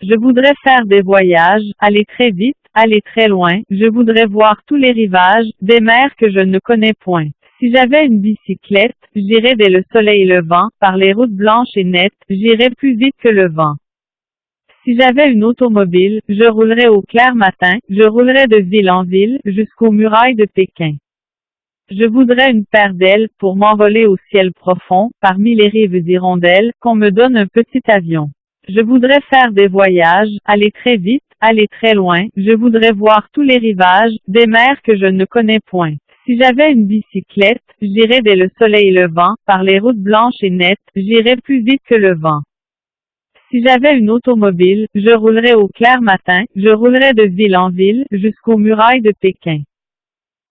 Je voudrais faire des voyages, aller très vite, aller très loin. Je voudrais voir tous les rivages, des mers que je ne connais point. Si j'avais une bicyclette, j'irais dès le soleil levant, par les routes blanches et nettes, j'irais plus vite que le vent. Si j'avais une automobile, je roulerais au clair matin, je roulerais de ville en ville, jusqu'aux murailles de Pékin. Je voudrais une paire d'ailes pour m'envoler au ciel profond, parmi les rives d'hirondelles, qu'on me donne un petit avion. Je voudrais faire des voyages, aller très vite, aller très loin, je voudrais voir tous les rivages, des mers que je ne connais point. Si j'avais une bicyclette, j'irais dès le soleil levant, par les routes blanches et nettes, j'irais plus vite que le vent. Si j'avais une automobile, je roulerais au clair matin, je roulerais de ville en ville, jusqu'aux murailles de Pékin.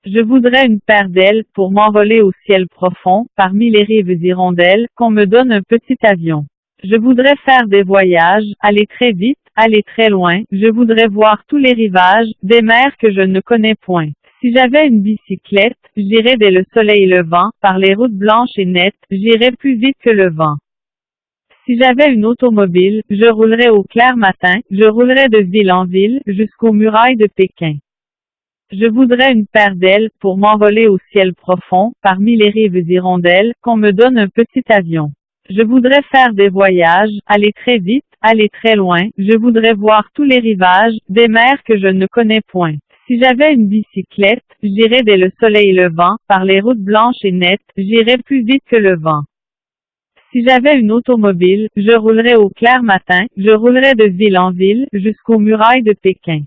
Je voudrais une paire d'ailes pour m'envoler au ciel profond, parmi les rives d'hirondelles, qu'on me donne un petit avion. Je voudrais faire des voyages, aller très vite, aller très loin, je voudrais voir tous les rivages, des mers que je ne connais point. Si j'avais une bicyclette, j'irais dès le soleil levant, par les routes blanches et nettes, j'irais plus vite que le vent. Si j'avais une automobile, je roulerais au clair matin, je roulerais de ville en ville, jusqu'aux murailles de Pékin. Je voudrais une paire d'ailes pour m'envoler au ciel profond, parmi les rives d'hirondelles, qu'on me donne un petit avion. Je voudrais faire des voyages, aller très vite, aller très loin, je voudrais voir tous les rivages, des mers que je ne connais point. Si j'avais une bicyclette, j'irais dès le soleil levant, par les routes blanches et nettes, j'irais plus vite que le vent. Si j'avais une automobile, je roulerais au clair matin, je roulerais de ville en ville, jusqu'aux murailles de Pékin.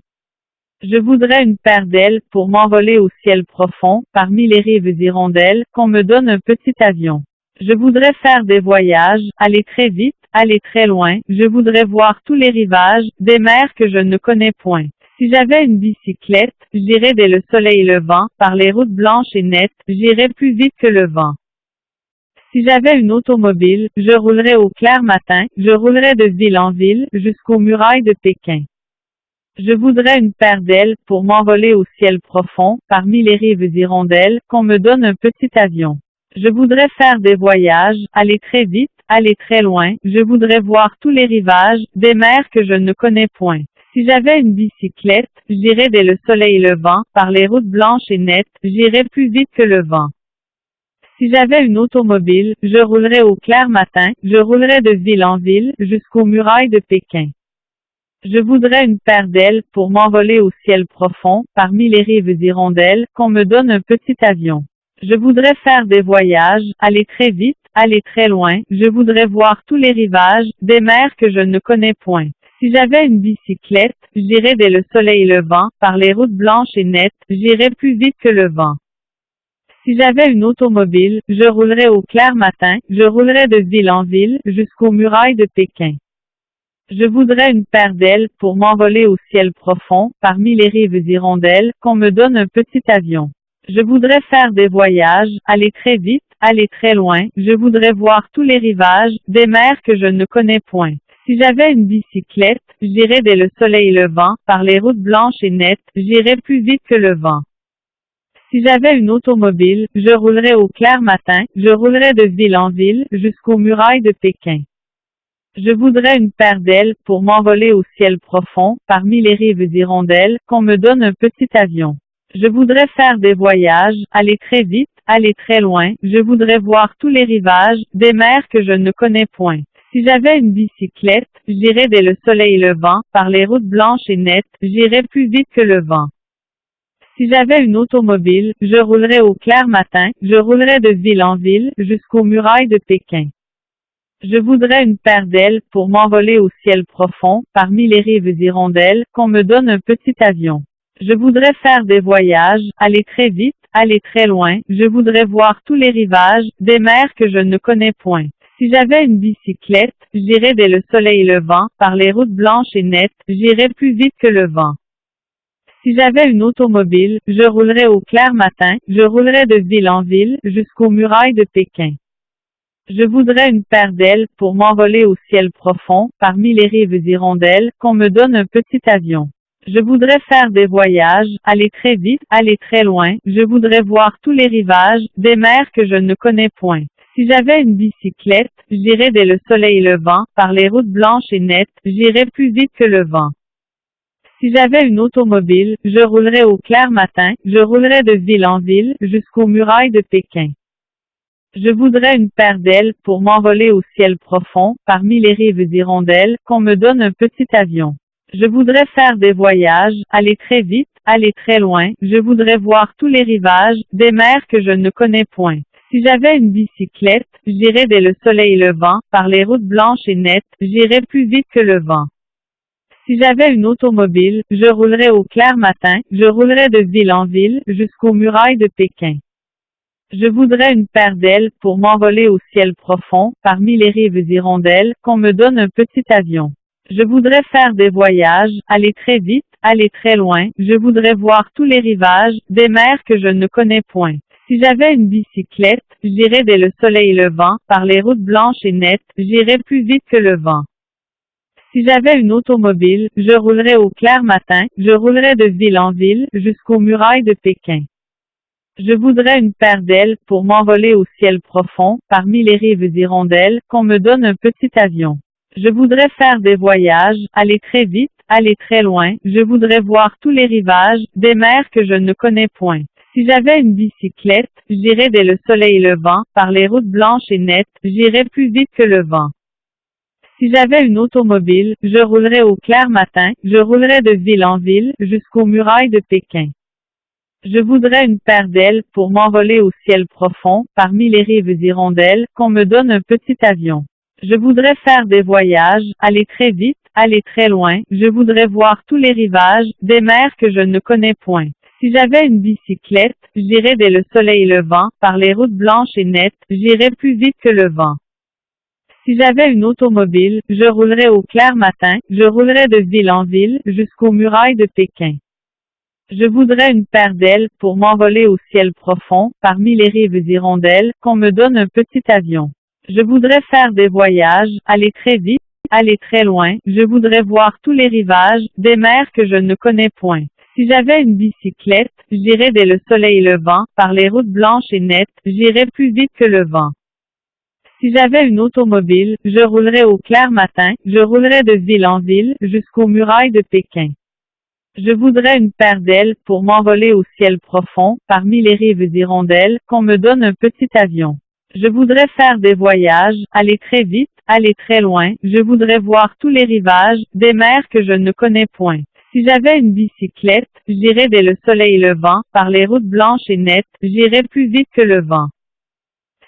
Je voudrais une paire d'ailes pour m'envoler au ciel profond, parmi les rives d'hirondelles, qu'on me donne un petit avion. Je voudrais faire des voyages, aller très vite, aller très loin, je voudrais voir tous les rivages, des mers que je ne connais point. Si j'avais une bicyclette, j'irais dès le soleil levant, par les routes blanches et nettes, j'irais plus vite que le vent. Si j'avais une automobile, je roulerais au clair matin, je roulerais de ville en ville, jusqu'aux murailles de Pékin. Je voudrais une paire d'ailes pour m'envoler au ciel profond, parmi les rives d'hirondelles, qu'on me donne un petit avion. Je voudrais faire des voyages, aller très vite, aller très loin, je voudrais voir tous les rivages, des mers que je ne connais point. Si j'avais une bicyclette, j'irais dès le soleil levant, par les routes blanches et nettes, j'irais plus vite que le vent. Si j'avais une automobile, je roulerais au clair matin, je roulerais de ville en ville, jusqu'aux murailles de Pékin. Je voudrais une paire d'ailes pour m'envoler au ciel profond, parmi les rives d'hirondelles, qu'on me donne un petit avion. Je voudrais faire des voyages, aller très vite, aller très loin, je voudrais voir tous les rivages, des mers que je ne connais point. Si j'avais une bicyclette, j'irais dès le soleil levant, par les routes blanches et nettes, j'irais plus vite que le vent. Si j'avais une automobile, je roulerais au clair matin, je roulerais de ville en ville, jusqu'aux murailles de Pékin. Je voudrais une paire d'ailes pour m'envoler au ciel profond, parmi les rives d'hirondelles, qu'on me donne un petit avion. Je voudrais faire des voyages, aller très vite, aller très loin, je voudrais voir tous les rivages, des mers que je ne connais point. Si j'avais une bicyclette, j'irais dès le soleil levant, par les routes blanches et nettes, j'irais plus vite que le vent. Si j'avais une automobile, je roulerais au clair matin, je roulerais de ville en ville, jusqu'aux murailles de Pékin. Je voudrais une paire d'ailes pour m'envoler au ciel profond, parmi les rives d'hirondelles, qu'on me donne un petit avion. Je voudrais faire des voyages, aller très vite, aller très loin, je voudrais voir tous les rivages, des mers que je ne connais point. Si j'avais une bicyclette, j'irais dès le soleil levant, par les routes blanches et nettes, j'irais plus vite que le vent. Si j'avais une automobile, je roulerais au clair matin, je roulerais de ville en ville, jusqu'aux murailles de Pékin. Je voudrais une paire d'ailes pour m'envoler au ciel profond, parmi les rives d'hirondelles, qu'on me donne un petit avion. Je voudrais faire des voyages, aller très vite, aller très loin, je voudrais voir tous les rivages, des mers que je ne connais point. Si j'avais une bicyclette, j'irais dès le soleil levant, par les routes blanches et nettes, j'irais plus vite que le vent. Si j'avais une automobile, je roulerais au clair matin, je roulerais de ville en ville, jusqu'aux murailles de Pékin. Je voudrais une paire d'ailes pour m'envoler au ciel profond, parmi les rives d'hirondelles, qu'on me donne un petit avion. Je voudrais faire des voyages, aller très vite, aller très loin, je voudrais voir tous les rivages, des mers que je ne connais point. Si j'avais une bicyclette, j'irais dès le soleil levant, par les routes blanches et nettes, j'irais plus vite que le vent. Si j'avais une automobile, je roulerais au clair matin, je roulerais de ville en ville, jusqu'aux murailles de Pékin. Je voudrais une paire d'ailes pour m'envoler au ciel profond, parmi les rives d'hirondelles, qu'on me donne un petit avion. Je voudrais faire des voyages, aller très vite, aller très loin, je voudrais voir tous les rivages, des mers que je ne connais point. Si j'avais une bicyclette, j'irais dès le soleil levant, par les routes blanches et nettes, j'irais plus vite que le vent. Si j'avais une automobile, je roulerais au clair matin, je roulerais de ville en ville, jusqu'aux murailles de Pékin. Je voudrais une paire d'ailes pour m'envoler au ciel profond, parmi les rives d'hirondelles, qu'on me donne un petit avion. Je voudrais faire des voyages, aller très vite, aller très loin, je voudrais voir tous les rivages, des mers que je ne connais point. Si j'avais une bicyclette, j'irais dès le soleil levant, par les routes blanches et nettes, j'irais plus vite que le vent. Si j'avais une automobile, je roulerais au clair matin, je roulerais de ville en ville, jusqu'aux murailles de Pékin. Je voudrais une paire d'ailes pour m'envoler au ciel profond, parmi les rives d'hirondelles, qu'on me donne un petit avion. Je voudrais faire des voyages, aller très vite, aller très loin, je voudrais voir tous les rivages, des mers que je ne connais point. Si j'avais une bicyclette, j'irais dès le soleil levant, par les routes blanches et nettes, j'irais plus vite que le vent. Si j'avais une automobile, je roulerais au clair matin, je roulerais de ville en ville, jusqu'aux murailles de Pékin. Je voudrais une paire d'ailes pour m'envoler au ciel profond, parmi les rives d'hirondelles, qu'on me donne un petit avion. Je voudrais faire des voyages, aller très vite, aller très loin, je voudrais voir tous les rivages, des mers que je ne connais point. Si j'avais une bicyclette, j'irais dès le soleil levant, par les routes blanches et nettes, j'irais plus vite que le vent. Si j'avais une automobile, je roulerais au clair matin, je roulerais de ville en ville, jusqu'aux murailles de Pékin. Je voudrais une paire d'ailes pour m'envoler au ciel profond, parmi les rives d'hirondelles, qu'on me donne un petit avion. Je voudrais faire des voyages, aller très vite, aller très loin, je voudrais voir tous les rivages, des mers que je ne connais point. Si j'avais une bicyclette, j'irais dès le soleil levant, par les routes blanches et nettes, j'irais plus vite que le vent. Si j'avais une automobile, je roulerais au clair matin, je roulerais de ville en ville, jusqu'aux murailles de Pékin. Je voudrais une paire d'ailes pour m'envoler au ciel profond, parmi les rives d'hirondelles, qu'on me donne un petit avion. Je voudrais faire des voyages, aller très vite, aller très loin, je voudrais voir tous les rivages, des mers que je ne connais point. Si j'avais une bicyclette, j'irais dès le soleil levant, par les routes blanches et nettes, j'irais plus vite que le vent.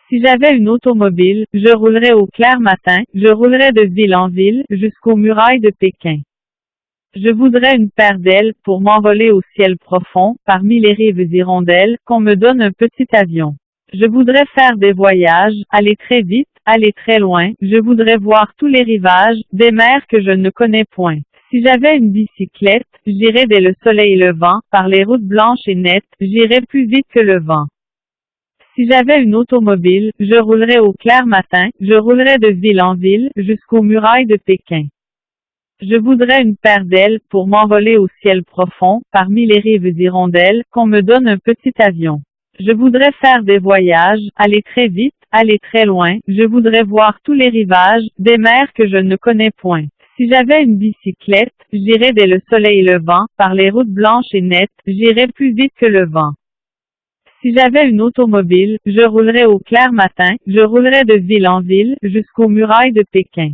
Si j'avais une automobile, je roulerais au clair matin, je roulerais de ville en ville, jusqu'aux murailles de Pékin. Je voudrais une paire d'ailes pour m'envoler au ciel profond, parmi les rives d'hirondelles, qu'on me donne un petit avion. Je voudrais faire des voyages, aller très vite, aller très loin, je voudrais voir tous les rivages, des mers que je ne connais point. Si j'avais une bicyclette, j'irais dès le soleil levant, par les routes blanches et nettes, j'irais plus vite que le vent. Si j'avais une automobile, je roulerais au clair matin, je roulerais de ville en ville, jusqu'aux murailles de Pékin. Je voudrais une paire d'ailes pour m'envoler au ciel profond, parmi les rives d'hirondelles, qu'on me donne un petit avion. Je voudrais faire des voyages, aller très vite, aller très loin, je voudrais voir tous les rivages, des mers que je ne connais point. Si j'avais une bicyclette, j'irais dès le soleil levant, par les routes blanches et nettes, j'irais plus vite que le vent. Si j'avais une automobile, je roulerais au clair matin, je roulerais de ville en ville, jusqu'aux murailles de Pékin.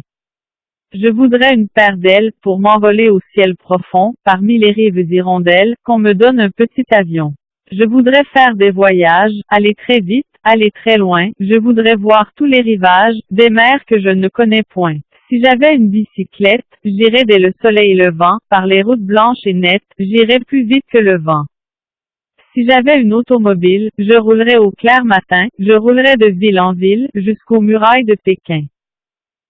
Je voudrais une paire d'ailes pour m'envoler au ciel profond, parmi les rives d'hirondelles, qu'on me donne un petit avion. Je voudrais faire des voyages, aller très vite, aller très loin, je voudrais voir tous les rivages, des mers que je ne connais point. Si j'avais une bicyclette, j'irais dès le soleil levant, par les routes blanches et nettes, j'irais plus vite que le vent. Si j'avais une automobile, je roulerais au clair matin, je roulerais de ville en ville, jusqu'aux murailles de Pékin.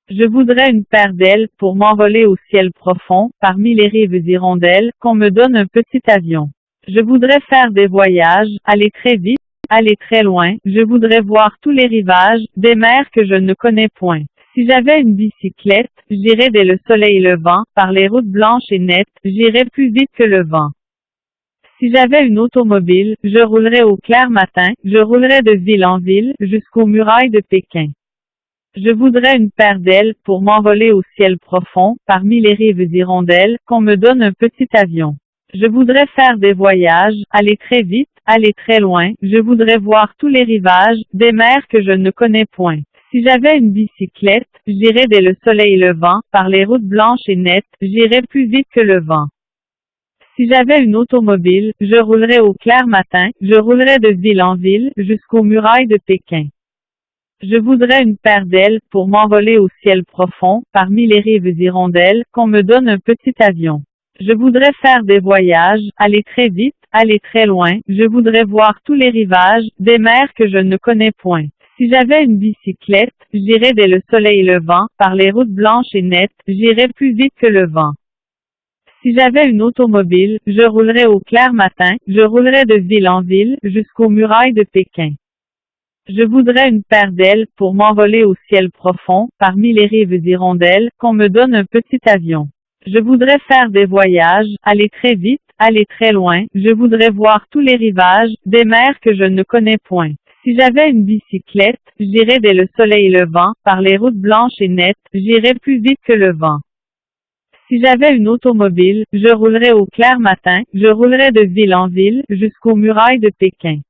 Je voudrais une paire d'ailes pour m'envoler au ciel profond, parmi les rives d'hirondelles, qu'on me donne un petit avion. Je voudrais faire des voyages, aller très vite, aller très loin, je voudrais voir tous les rivages, des mers que je ne connais point. Si j'avais une bicyclette, j'irais dès le soleil levant, par les routes blanches et nettes, j'irais plus vite que le vent. Si j'avais une automobile, je roulerais au clair matin, je roulerais de ville en ville, jusqu'aux murailles de Pékin. Je voudrais une paire d'ailes pour m'envoler au ciel profond, parmi les rives hirondelles, qu'on me donne un petit avion. Je voudrais faire des voyages, aller très vite, aller très loin, je voudrais voir tous les rivages, des mers que je ne connais point. Si j'avais une bicyclette, j'irais dès le soleil levant, par les routes blanches et nettes, j'irais plus vite que le vent. Si j'avais une automobile, je roulerais au clair matin, je roulerais de ville en ville, jusqu'aux murailles de Pékin. Je voudrais une paire d'ailes pour m'envoler au ciel profond, parmi les rives hirondelles, qu'on me donne un petit avion. Je voudrais faire des voyages, aller très vite, aller très loin, je voudrais voir tous les rivages, des mers que je ne connais point. Si j'avais une bicyclette, j'irais dès le soleil levant, par les routes blanches et nettes, j'irais plus vite que le vent. Si j'avais une automobile, je roulerais au clair matin, je roulerais de ville en ville, jusqu'aux murailles de Pékin. Je voudrais une paire d'ailes pour m'envoler au ciel profond, parmi les rives hirondelles, qu'on me donne un petit avion. Je voudrais faire des voyages, aller très vite, aller très loin, je voudrais voir tous les rivages, des mers que je ne connais point. Si j'avais une bicyclette, j'irais dès le soleil levant, par les routes blanches et nettes, j'irais plus vite que le vent. Si j'avais une automobile, je roulerais au clair matin, je roulerais de ville en ville, jusqu'aux murailles de Pékin.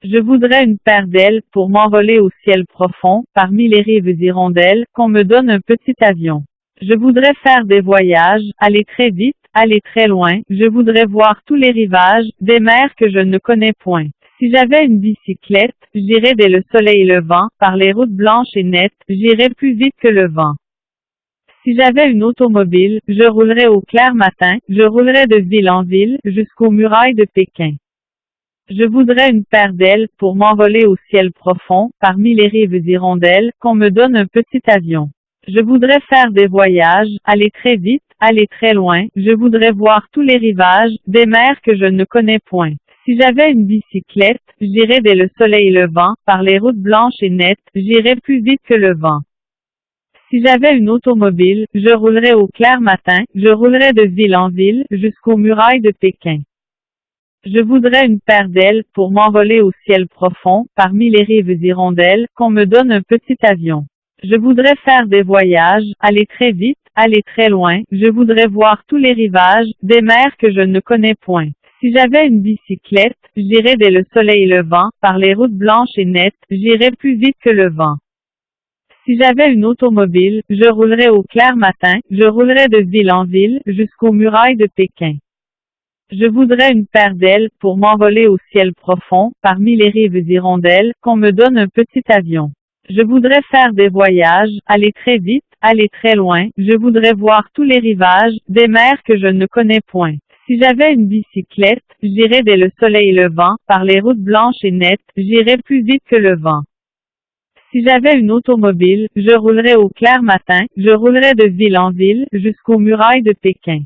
Je voudrais une paire d'ailes pour m'envoler au ciel profond, parmi les rives hirondelles, qu'on me donne un petit avion. Je voudrais faire des voyages, aller très vite, aller très loin, je voudrais voir tous les rivages, des mers que je ne connais point. Si j'avais une bicyclette, j'irais dès le soleil levant, par les routes blanches et nettes, j'irais plus vite que le vent. Si j'avais une automobile, je roulerais au clair matin, je roulerais de ville en ville, jusqu'aux murailles de Pékin. Je voudrais une paire d'ailes pour m'envoler au ciel profond, parmi les rives hirondelles, qu'on me donne un petit avion. Je voudrais faire des voyages, aller très vite, aller très loin, je voudrais voir tous les rivages, des mers que je ne connais point. Si j'avais une bicyclette, j'irais dès le soleil levant, par les routes blanches et nettes, j'irais plus vite que le vent. Si j'avais une automobile, je roulerais au clair matin, je roulerais de ville en ville, jusqu'aux murailles de Pékin. Je voudrais une paire d'ailes pour m'envoler au ciel profond, parmi les rives hirondelles, qu'on me donne un petit avion. Je voudrais faire des voyages, aller très vite, aller très loin, je voudrais voir tous les rivages, des mers que je ne connais point. Si j'avais une bicyclette, j'irais dès le soleil levant, par les routes blanches et nettes, j'irais plus vite que le vent. Si j'avais une automobile, je roulerais au clair matin, je roulerais de ville en ville, jusqu'aux murailles de Pékin. Je voudrais une paire d'ailes pour m'envoler au ciel profond, parmi les rives hirondelles, qu'on me donne un petit avion. Je voudrais faire des voyages, aller très vite, aller très loin, je voudrais voir tous les rivages, des mers que je ne connais point. Si j'avais une bicyclette, j'irais dès le soleil levant, par les routes blanches et nettes, j'irais plus vite que le vent. Si j'avais une automobile, je roulerais au clair matin, je roulerais de ville en ville, jusqu'aux murailles de Pékin.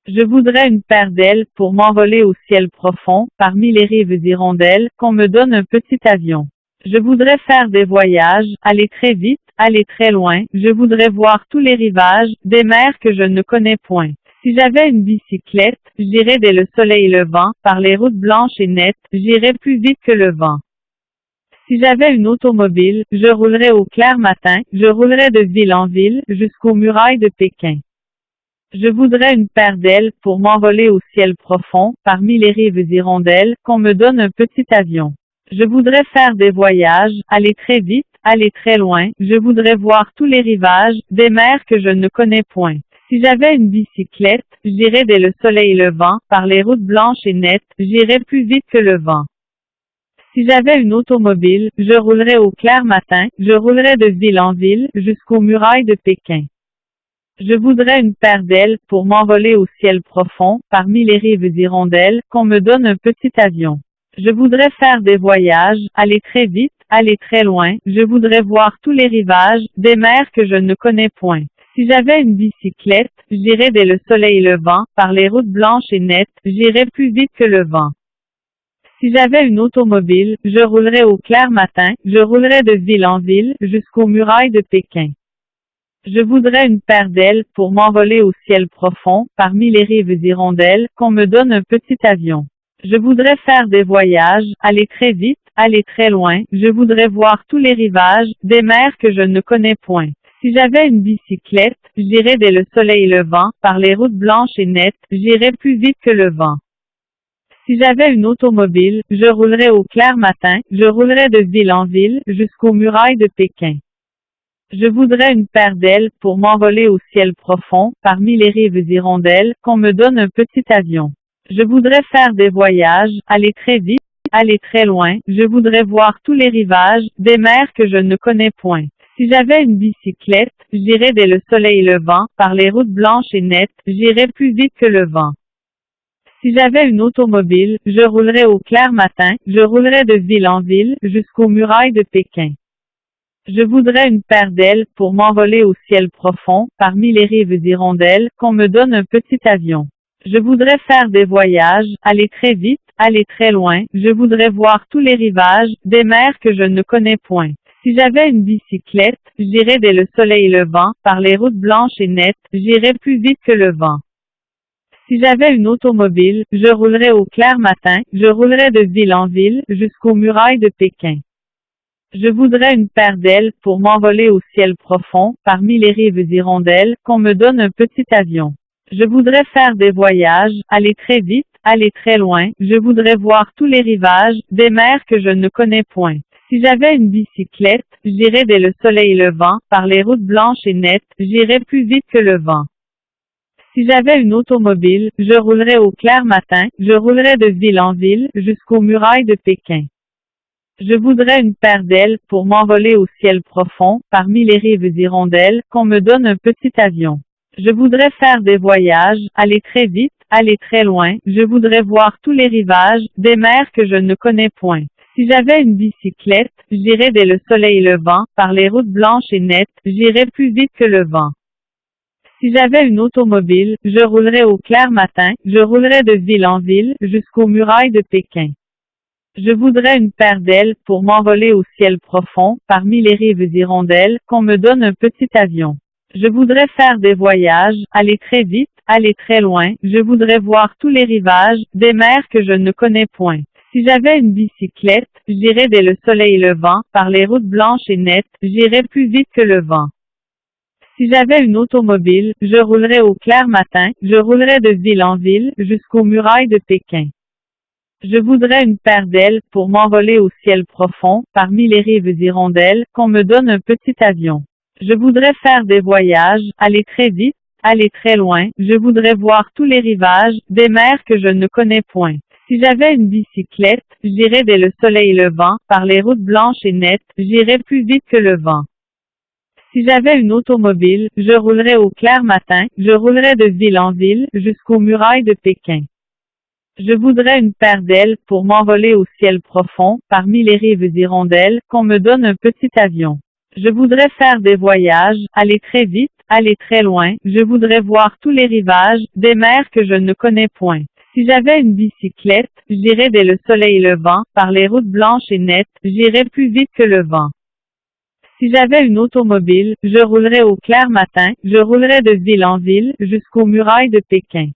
Je voudrais une paire d'ailes pour m'envoler au ciel profond, parmi les rives hirondelles, qu'on me donne un petit avion. Je voudrais faire des voyages, aller très vite, aller très loin, je voudrais voir tous les rivages, des mers que je ne connais point. Si j'avais une bicyclette, j'irais dès le soleil levant, par les routes blanches et nettes, j'irais plus vite que le vent. Si j'avais une automobile, je roulerais au clair matin, je roulerais de ville en ville, jusqu'aux murailles de Pékin. Je voudrais une paire d'ailes pour m'envoler au ciel profond, parmi les rives hirondelles, qu'on me donne un petit avion. Je voudrais faire des voyages, aller très vite, aller très loin, je voudrais voir tous les rivages, des mers que je ne connais point. Si j'avais une bicyclette, j'irais dès le soleil levant, par les routes blanches et nettes, j'irais plus vite que le vent. Si j'avais une automobile, je roulerais au clair matin, je roulerais de ville en ville, jusqu'aux murailles de Pékin. Je voudrais une paire d'ailes pour m'envoler au ciel profond, parmi les rives hirondelles, qu'on me donne un petit avion. Je voudrais faire des voyages, aller très vite, aller très loin, je voudrais voir tous les rivages, des mers que je ne connais point. Si j'avais une bicyclette, j'irais dès le soleil levant, par les routes blanches et nettes, j'irais plus vite que le vent. Si j'avais une automobile, je roulerais au clair matin, je roulerais de ville en ville, jusqu'aux murailles de Pékin. Je voudrais une paire d'ailes pour m'envoler au ciel profond, parmi les rives hirondelles, qu'on me donne un petit avion. Je voudrais faire des voyages, aller très vite, aller très loin, je voudrais voir tous les rivages, des mers que je ne connais point. Si j'avais une bicyclette, j'irais dès le soleil levant, par les routes blanches et nettes, j'irais plus vite que le vent. Si j'avais une automobile, je roulerais au clair matin, je roulerais de ville en ville, jusqu'aux murailles de Pékin. Je voudrais une paire d'ailes pour m'envoler au ciel profond, parmi les rives hirondelles, qu'on me donne un petit avion. Je voudrais faire des voyages, aller très vite, aller très loin, je voudrais voir tous les rivages, des mers que je ne connais point. Si j'avais une bicyclette, j'irais dès le soleil levant, par les routes blanches et nettes, j'irais plus vite que le vent. Si j'avais une automobile, je roulerais au clair matin, je roulerais de ville en ville, jusqu'aux murailles de Pékin. Je voudrais une paire d'ailes pour m'envoler au ciel profond, parmi les rives hirondelles, qu'on me donne un petit avion. Je voudrais faire des voyages, aller très vite, aller très loin, je voudrais voir tous les rivages, des mers que je ne connais point. Si j'avais une bicyclette, j'irais dès le soleil levant, par les routes blanches et nettes, j'irais plus vite que le vent. Si j'avais une automobile, je roulerais au clair matin, je roulerais de ville en ville, jusqu'aux murailles de Pékin. Je voudrais une paire d'ailes pour m'envoler au ciel profond, parmi les rives hirondelles, qu'on me donne un petit avion. Je voudrais faire des voyages, aller très vite, aller très loin, je voudrais voir tous les rivages, des mers que je ne connais point. Si j'avais une bicyclette, j'irais dès le soleil levant, par les routes blanches et nettes, j'irais plus vite que le vent. Si j'avais une automobile, je roulerais au clair matin, je roulerais de ville en ville, jusqu'aux murailles de Pékin. Je voudrais une paire d'ailes pour m'envoler au ciel profond, parmi les rives hirondelles, qu'on me donne un petit avion. Je voudrais faire des voyages, aller très vite, aller très loin, je voudrais voir tous les rivages, des mers que je ne connais point. Si j'avais une bicyclette, j'irais dès le soleil levant, par les routes blanches et nettes, j'irais plus vite que le vent. Si j'avais une automobile, je roulerais au clair matin, je roulerais de ville en ville, jusqu'aux murailles de Pékin. Je voudrais une paire d'ailes pour m'envoler au ciel profond, parmi les rives hirondelles, qu'on me donne un petit avion. Je voudrais faire des voyages, aller très vite, aller très loin, je voudrais voir tous les rivages, des mers que je ne connais point. Si j'avais une bicyclette, j'irais dès le soleil levant, par les routes blanches et nettes, j'irais plus vite que le vent. Si j'avais une automobile, je roulerais au clair matin, je roulerais de ville en ville, jusqu'aux murailles de Pékin. Je voudrais une paire d'ailes pour m'envoler au ciel profond, parmi les rives hirondelles, qu'on me donne un petit avion. Je voudrais faire des voyages, aller très vite, aller très loin, je voudrais voir tous les rivages, des mers que je ne connais point. Si j'avais une bicyclette, j'irais dès le soleil levant, par les routes blanches et nettes, j'irais plus vite que le vent. Si j'avais une automobile, je roulerais au clair matin, je roulerais de ville en ville, jusqu'aux murailles de Pékin. Je voudrais une paire d'ailes pour m'envoler au ciel profond, parmi les rives hirondelles, qu'on me donne un petit avion. Je voudrais faire des voyages, aller très vite, aller très loin, je voudrais voir tous les rivages, des mers que je ne connais point. Si j'avais une bicyclette, j'irais dès le soleil levant, par les routes blanches et nettes, j'irais plus vite que le vent. Si j'avais une automobile, je roulerais au clair matin, je roulerais de ville en ville, jusqu'aux murailles de Pékin.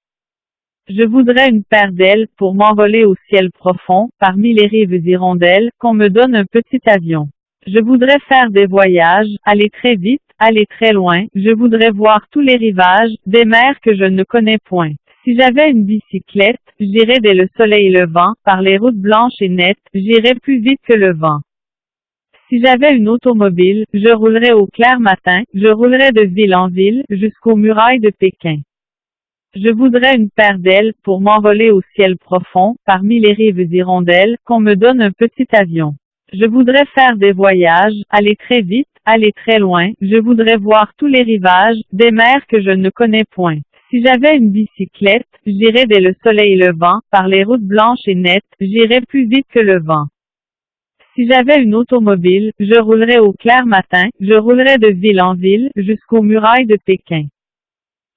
Je voudrais une paire d'ailes pour m'envoler au ciel profond, parmi les rives hirondelles, qu'on me donne un petit avion. Je voudrais faire des voyages, aller très vite, aller très loin, je voudrais voir tous les rivages, des mers que je ne connais point. Si j'avais une bicyclette, j'irais dès le soleil levant, par les routes blanches et nettes, j'irais plus vite que le vent. Si j'avais une automobile, je roulerais au clair matin, je roulerais de ville en ville, jusqu'aux murailles de Pékin. Je voudrais une paire d'ailes pour m'envoler au ciel profond, parmi les rives hirondelles, qu'on me donne un petit avion. Je voudrais faire des voyages, aller très vite, aller très loin, je voudrais voir tous les rivages, des mers que je ne connais point. Si j'avais une bicyclette, j'irais dès le soleil levant, par les routes blanches et nettes, j'irais plus vite que le vent. Si j'avais une automobile, je roulerais au clair matin, je roulerais de ville en ville, jusqu'aux murailles de Pékin.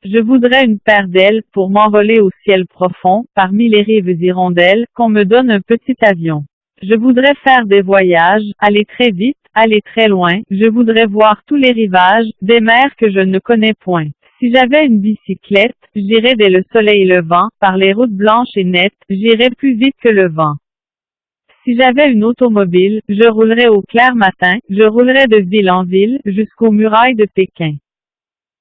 Je voudrais une paire d'ailes pour m'envoler au ciel profond, parmi les rives hirondelles, qu'on me donne un petit avion. Je voudrais faire des voyages, aller très vite, aller très loin, je voudrais voir tous les rivages, des mers que je ne connais point. Si j'avais une bicyclette, j'irais dès le soleil levant, par les routes blanches et nettes, j'irais plus vite que le vent. Si j'avais une automobile, je roulerais au clair matin, je roulerais de ville en ville, jusqu'aux murailles de Pékin.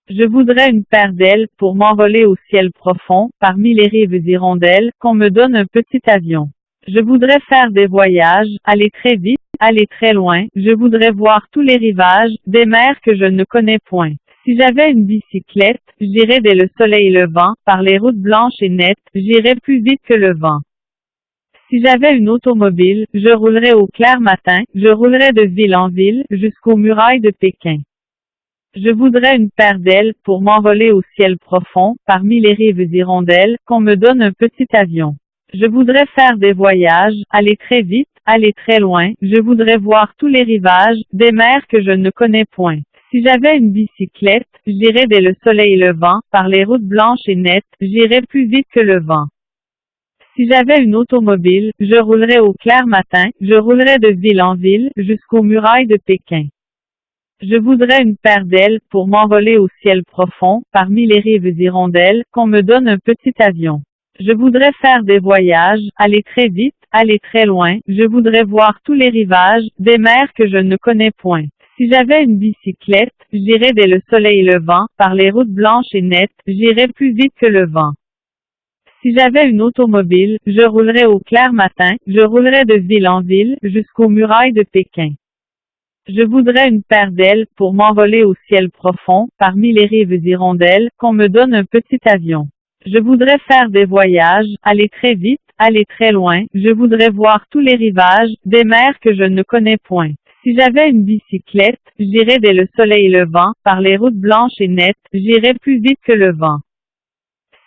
Je voudrais une paire d'ailes pour m'envoler au ciel profond, parmi les rives hirondelles, qu'on me donne un petit avion. Je voudrais faire des voyages, aller très vite, aller très loin, je voudrais voir tous les rivages, des mers que je ne connais point. Si j'avais une bicyclette, j'irais dès le soleil levant, par les routes blanches et nettes, j'irais plus vite que le vent. Si j'avais une automobile, je roulerais au clair matin, je roulerais de ville en ville, jusqu'aux murailles de Pékin. Je voudrais une paire d'ailes pour m'envoler au ciel profond, parmi les rives hirondelles, qu'on me donne un petit avion. Je voudrais faire des voyages, aller très vite, aller très loin, je voudrais voir tous les rivages, des mers que je ne connais point. Si j'avais une bicyclette, j'irais dès le soleil levant, par les routes blanches et nettes, j'irais plus vite que le vent. Si j'avais une automobile, je roulerais au clair matin, je roulerais de ville en ville, jusqu'aux murailles de Pékin. Je voudrais une paire d'ailes pour m'envoler au ciel profond, parmi les rives hirondelles, qu'on me donne un petit avion. Je voudrais faire des voyages, aller très vite, aller très loin, je voudrais voir tous les rivages, des mers que je ne connais point. Si j'avais une bicyclette, j'irais dès le soleil levant, par les routes blanches et nettes, j'irais plus vite que le vent. Si j'avais une automobile, je roulerais au clair matin, je roulerais de ville en ville, jusqu'aux murailles de Pékin. Je voudrais une paire d'ailes pour m'envoler au ciel profond, parmi les rives hirondelles, qu'on me donne un petit avion. Je voudrais faire des voyages, aller très vite, aller très loin, je voudrais voir tous les rivages, des mers que je ne connais point. Si j'avais une bicyclette, j'irais dès le soleil levant, par les routes blanches et nettes, j'irais plus vite que le vent.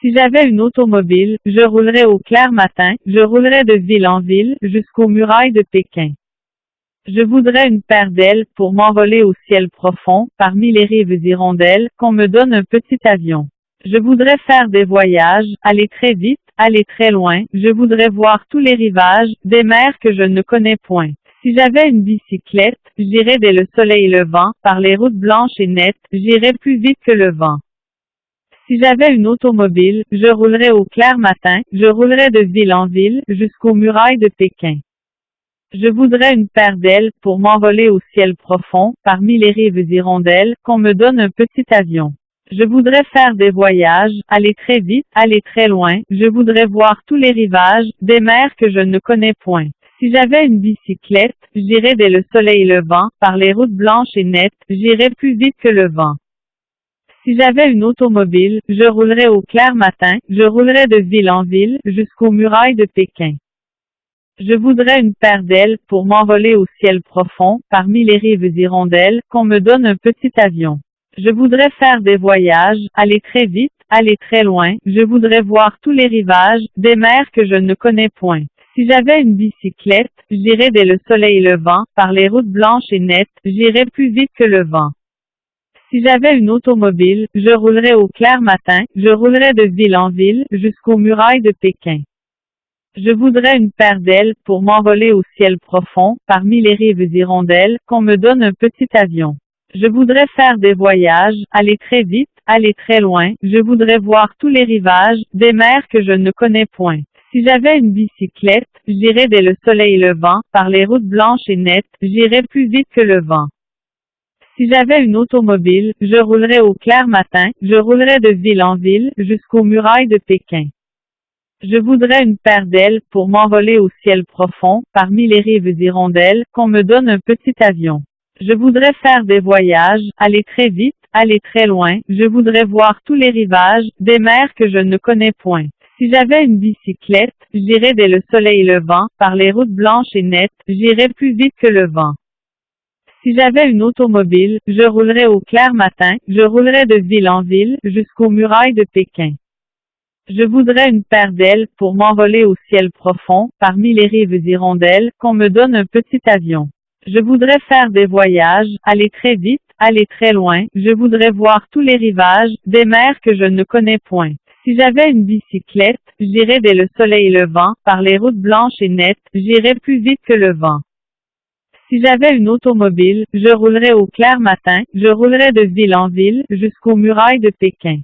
Si j'avais une automobile, je roulerais au clair matin, je roulerais de ville en ville, jusqu'aux murailles de Pékin. Je voudrais une paire d'ailes pour m'envoler au ciel profond, parmi les rives hirondelles, qu'on me donne un petit avion. Je voudrais faire des voyages, aller très vite, aller très loin, je voudrais voir tous les rivages, des mers que je ne connais point. Si j'avais une bicyclette, j'irais dès le soleil levant, par les routes blanches et nettes, j'irais plus vite que le vent. Si j'avais une automobile, je roulerais au clair matin, je roulerais de ville en ville, jusqu'aux murailles de Pékin. Je voudrais une paire d'ailes pour m'envoler au ciel profond, parmi les rives hirondelles, qu'on me donne un petit avion. Je voudrais faire des voyages, aller très vite, aller très loin, je voudrais voir tous les rivages, des mers que je ne connais point. Si j'avais une bicyclette, j'irais dès le soleil levant, par les routes blanches et nettes, j'irais plus vite que le vent. Si j'avais une automobile, je roulerais au clair matin, je roulerais de ville en ville, jusqu'aux murailles de Pékin. Je voudrais une paire d'ailes pour m'envoler au ciel profond, parmi les rives hirondelles, qu'on me donne un petit avion. Je voudrais faire des voyages, aller très vite, aller très loin, je voudrais voir tous les rivages, des mers que je ne connais point. Si j'avais une bicyclette, j'irais dès le soleil levant, par les routes blanches et nettes, j'irais plus vite que le vent. Si j'avais une automobile, je roulerais au clair matin, je roulerais de ville en ville, jusqu'aux murailles de Pékin. Je voudrais une paire d'ailes pour m'envoler au ciel profond, parmi les rives hirondelles, qu'on me donne un petit avion. Je voudrais faire des voyages, aller très vite, aller très loin, je voudrais voir tous les rivages, des mers que je ne connais point. Si j'avais une bicyclette, j'irais dès le soleil levant, par les routes blanches et nettes, j'irais plus vite que le vent. Si j'avais une automobile, je roulerais au clair matin, je roulerais de ville en ville, jusqu'aux murailles de Pékin. Je voudrais une paire d'ailes pour m'envoler au ciel profond, parmi les rives hirondelles, qu'on me donne un petit avion. Je voudrais faire des voyages, aller très vite, aller très loin, je voudrais voir tous les rivages, des mers que je ne connais point. Si j'avais une bicyclette, j'irais dès le soleil levant, par les routes blanches et nettes, j'irais plus vite que le vent. Si j'avais une automobile, je roulerais au clair matin, je roulerais de ville en ville, jusqu'aux murailles de Pékin. Je voudrais une paire d'ailes pour m'envoler au ciel profond, parmi les rives hirondelles, qu'on me donne un petit avion. Je voudrais faire des voyages, aller très vite, aller très loin, je voudrais voir tous les rivages, des mers que je ne connais point. Si j'avais une bicyclette, j'irais dès le soleil levant, par les routes blanches et nettes, j'irais plus vite que le vent. Si j'avais une automobile, je roulerais au clair matin, je roulerais de ville en ville, jusqu'aux murailles de Pékin.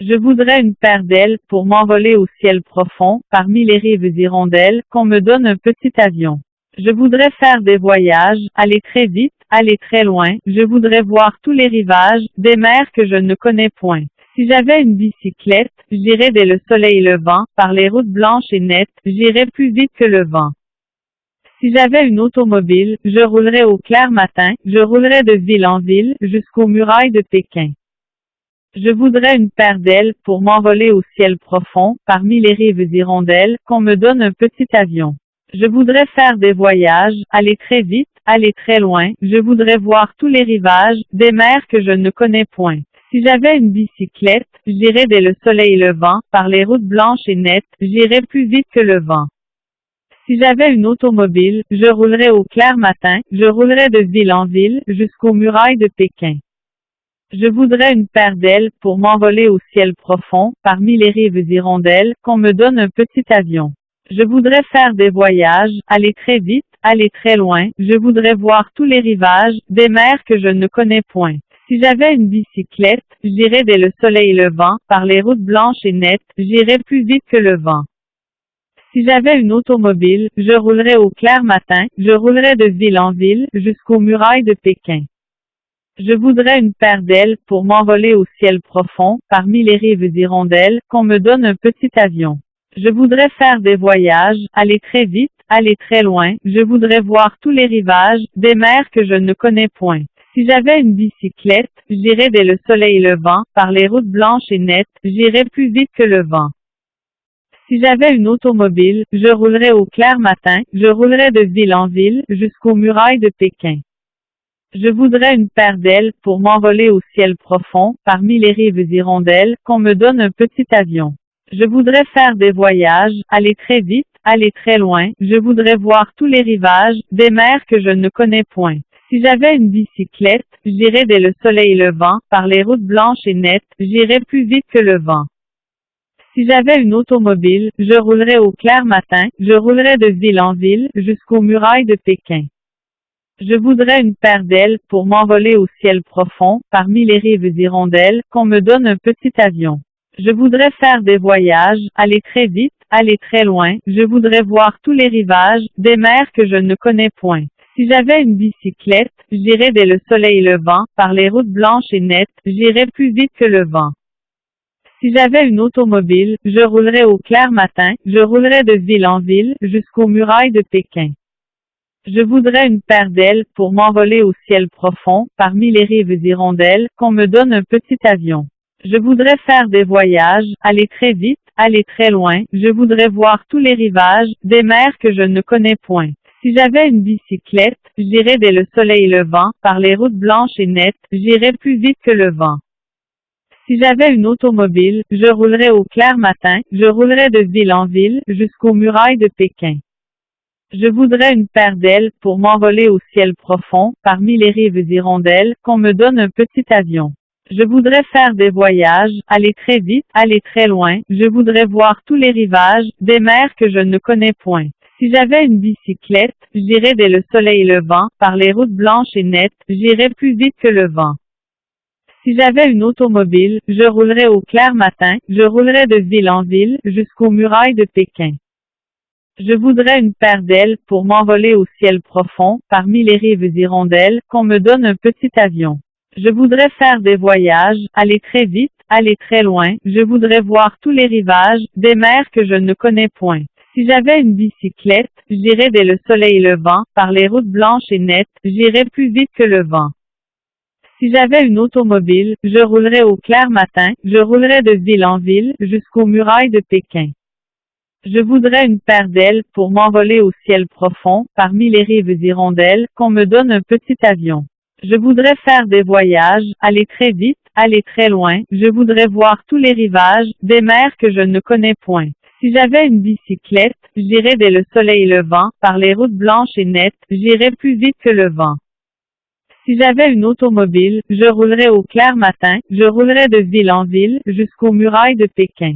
Je voudrais une paire d'ailes pour m'envoler au ciel profond, parmi les rives hirondelles, qu'on me donne un petit avion. Je voudrais faire des voyages, aller très vite, aller très loin, je voudrais voir tous les rivages, des mers que je ne connais point. Si j'avais une bicyclette, j'irais dès le soleil levant, par les routes blanches et nettes, j'irais plus vite que le vent. Si j'avais une automobile, je roulerais au clair matin, je roulerais de ville en ville, jusqu'aux murailles de Pékin. Je voudrais une paire d'ailes pour m'envoler au ciel profond, parmi les rives hirondelles, qu'on me donne un petit avion. Je voudrais faire des voyages, aller très vite, aller très loin, je voudrais voir tous les rivages, des mers que je ne connais point. Si j'avais une bicyclette, j'irais dès le soleil levant, par les routes blanches et nettes, j'irais plus vite que le vent. Si j'avais une automobile, je roulerais au clair matin, je roulerais de ville en ville, jusqu'aux murailles de Pékin. Je voudrais une paire d'ailes pour m'envoler au ciel profond, parmi les rives hirondelles, qu'on me donne un petit avion. Je voudrais faire des voyages, aller très vite, aller très loin, je voudrais voir tous les rivages, des mers que je ne connais point. Si j'avais une bicyclette, j'irais dès le soleil levant, par les routes blanches et nettes, j'irais plus vite que le vent. Si j'avais une automobile, je roulerais au clair matin, je roulerais de ville en ville, jusqu'aux murailles de Pékin. Je voudrais une paire d'ailes pour m'envoler au ciel profond, parmi les rives hirondelles, qu'on me donne un petit avion. Je voudrais faire des voyages, aller très vite, aller très loin, je voudrais voir tous les rivages, des mers que je ne connais point. Si j'avais une bicyclette, j'irais dès le soleil levant, par les routes blanches et nettes, j'irais plus vite que le vent. Si j'avais une automobile, je roulerais au clair matin, je roulerais de ville en ville, jusqu'aux murailles de Pékin. Je voudrais une paire d'ailes pour m'envoler au ciel profond, parmi les rives hirondelles, qu'on me donne un petit avion. Je voudrais faire des voyages, aller très vite, aller très loin, je voudrais voir tous les rivages, des mers que je ne connais point. Si j'avais une bicyclette, j'irais dès le soleil levant, par les routes blanches et nettes, j'irais plus vite que le vent. Si j'avais une automobile, je roulerais au clair matin, je roulerais de ville en ville, jusqu'aux murailles de Pékin. Je voudrais une paire d'ailes pour m'envoler au ciel profond, parmi les rives hirondelles, qu'on me donne un petit avion. Je voudrais faire des voyages, aller très vite, aller très loin, je voudrais voir tous les rivages, des mers que je ne connais point. Si j'avais une bicyclette, j'irais dès le soleil levant, par les routes blanches et nettes, j'irais plus vite que le vent. Si j'avais une automobile, je roulerais au clair matin, je roulerais de ville en ville, jusqu'aux murailles de Pékin. Je voudrais une paire d'ailes pour m'envoler au ciel profond, parmi les rives hirondelles, qu'on me donne un petit avion. Je voudrais faire des voyages, aller très vite, aller très loin, je voudrais voir tous les rivages, des mers que je ne connais point. Si j'avais une bicyclette, j'irais dès le soleil levant, par les routes blanches et nettes, j'irais plus vite que le vent. Si j'avais une automobile, je roulerais au clair matin, je roulerais de ville en ville, jusqu'aux murailles de Pékin. Je voudrais une paire d'ailes pour m'envoler au ciel profond, parmi les rives hirondelles, qu'on me donne un petit avion. Je voudrais faire des voyages, aller très vite, aller très loin, je voudrais voir tous les rivages, des mers que je ne connais point. Si j'avais une bicyclette, j'irais dès le soleil levant, par les routes blanches et nettes, j'irais plus vite que le vent. Si j'avais une automobile, je roulerais au clair matin, je roulerais de ville en ville, jusqu'aux murailles de Pékin. Je voudrais une paire d'ailes pour m'envoler au ciel profond, parmi les rives hirondelles, qu'on me donne un petit avion. Je voudrais faire des voyages, aller très vite, aller très loin, je voudrais voir tous les rivages, des mers que je ne connais point. Si j'avais une bicyclette, j'irais dès le soleil levant, par les routes blanches et nettes, j'irais plus vite que le vent. Si j'avais une automobile, je roulerais au clair matin, je roulerais de ville en ville, jusqu'aux murailles de Pékin. Je voudrais une paire d'ailes pour m'envoler au ciel profond, parmi les rives hirondelles, qu'on me donne un petit avion. Je voudrais faire des voyages, aller très vite, aller très loin, je voudrais voir tous les rivages, des mers que je ne connais point. Si j'avais une bicyclette, j'irais dès le soleil levant, par les routes blanches et nettes, j'irais plus vite que le vent. Si j'avais une automobile, je roulerais au clair matin, je roulerais de ville en ville, jusqu'aux murailles de Pékin.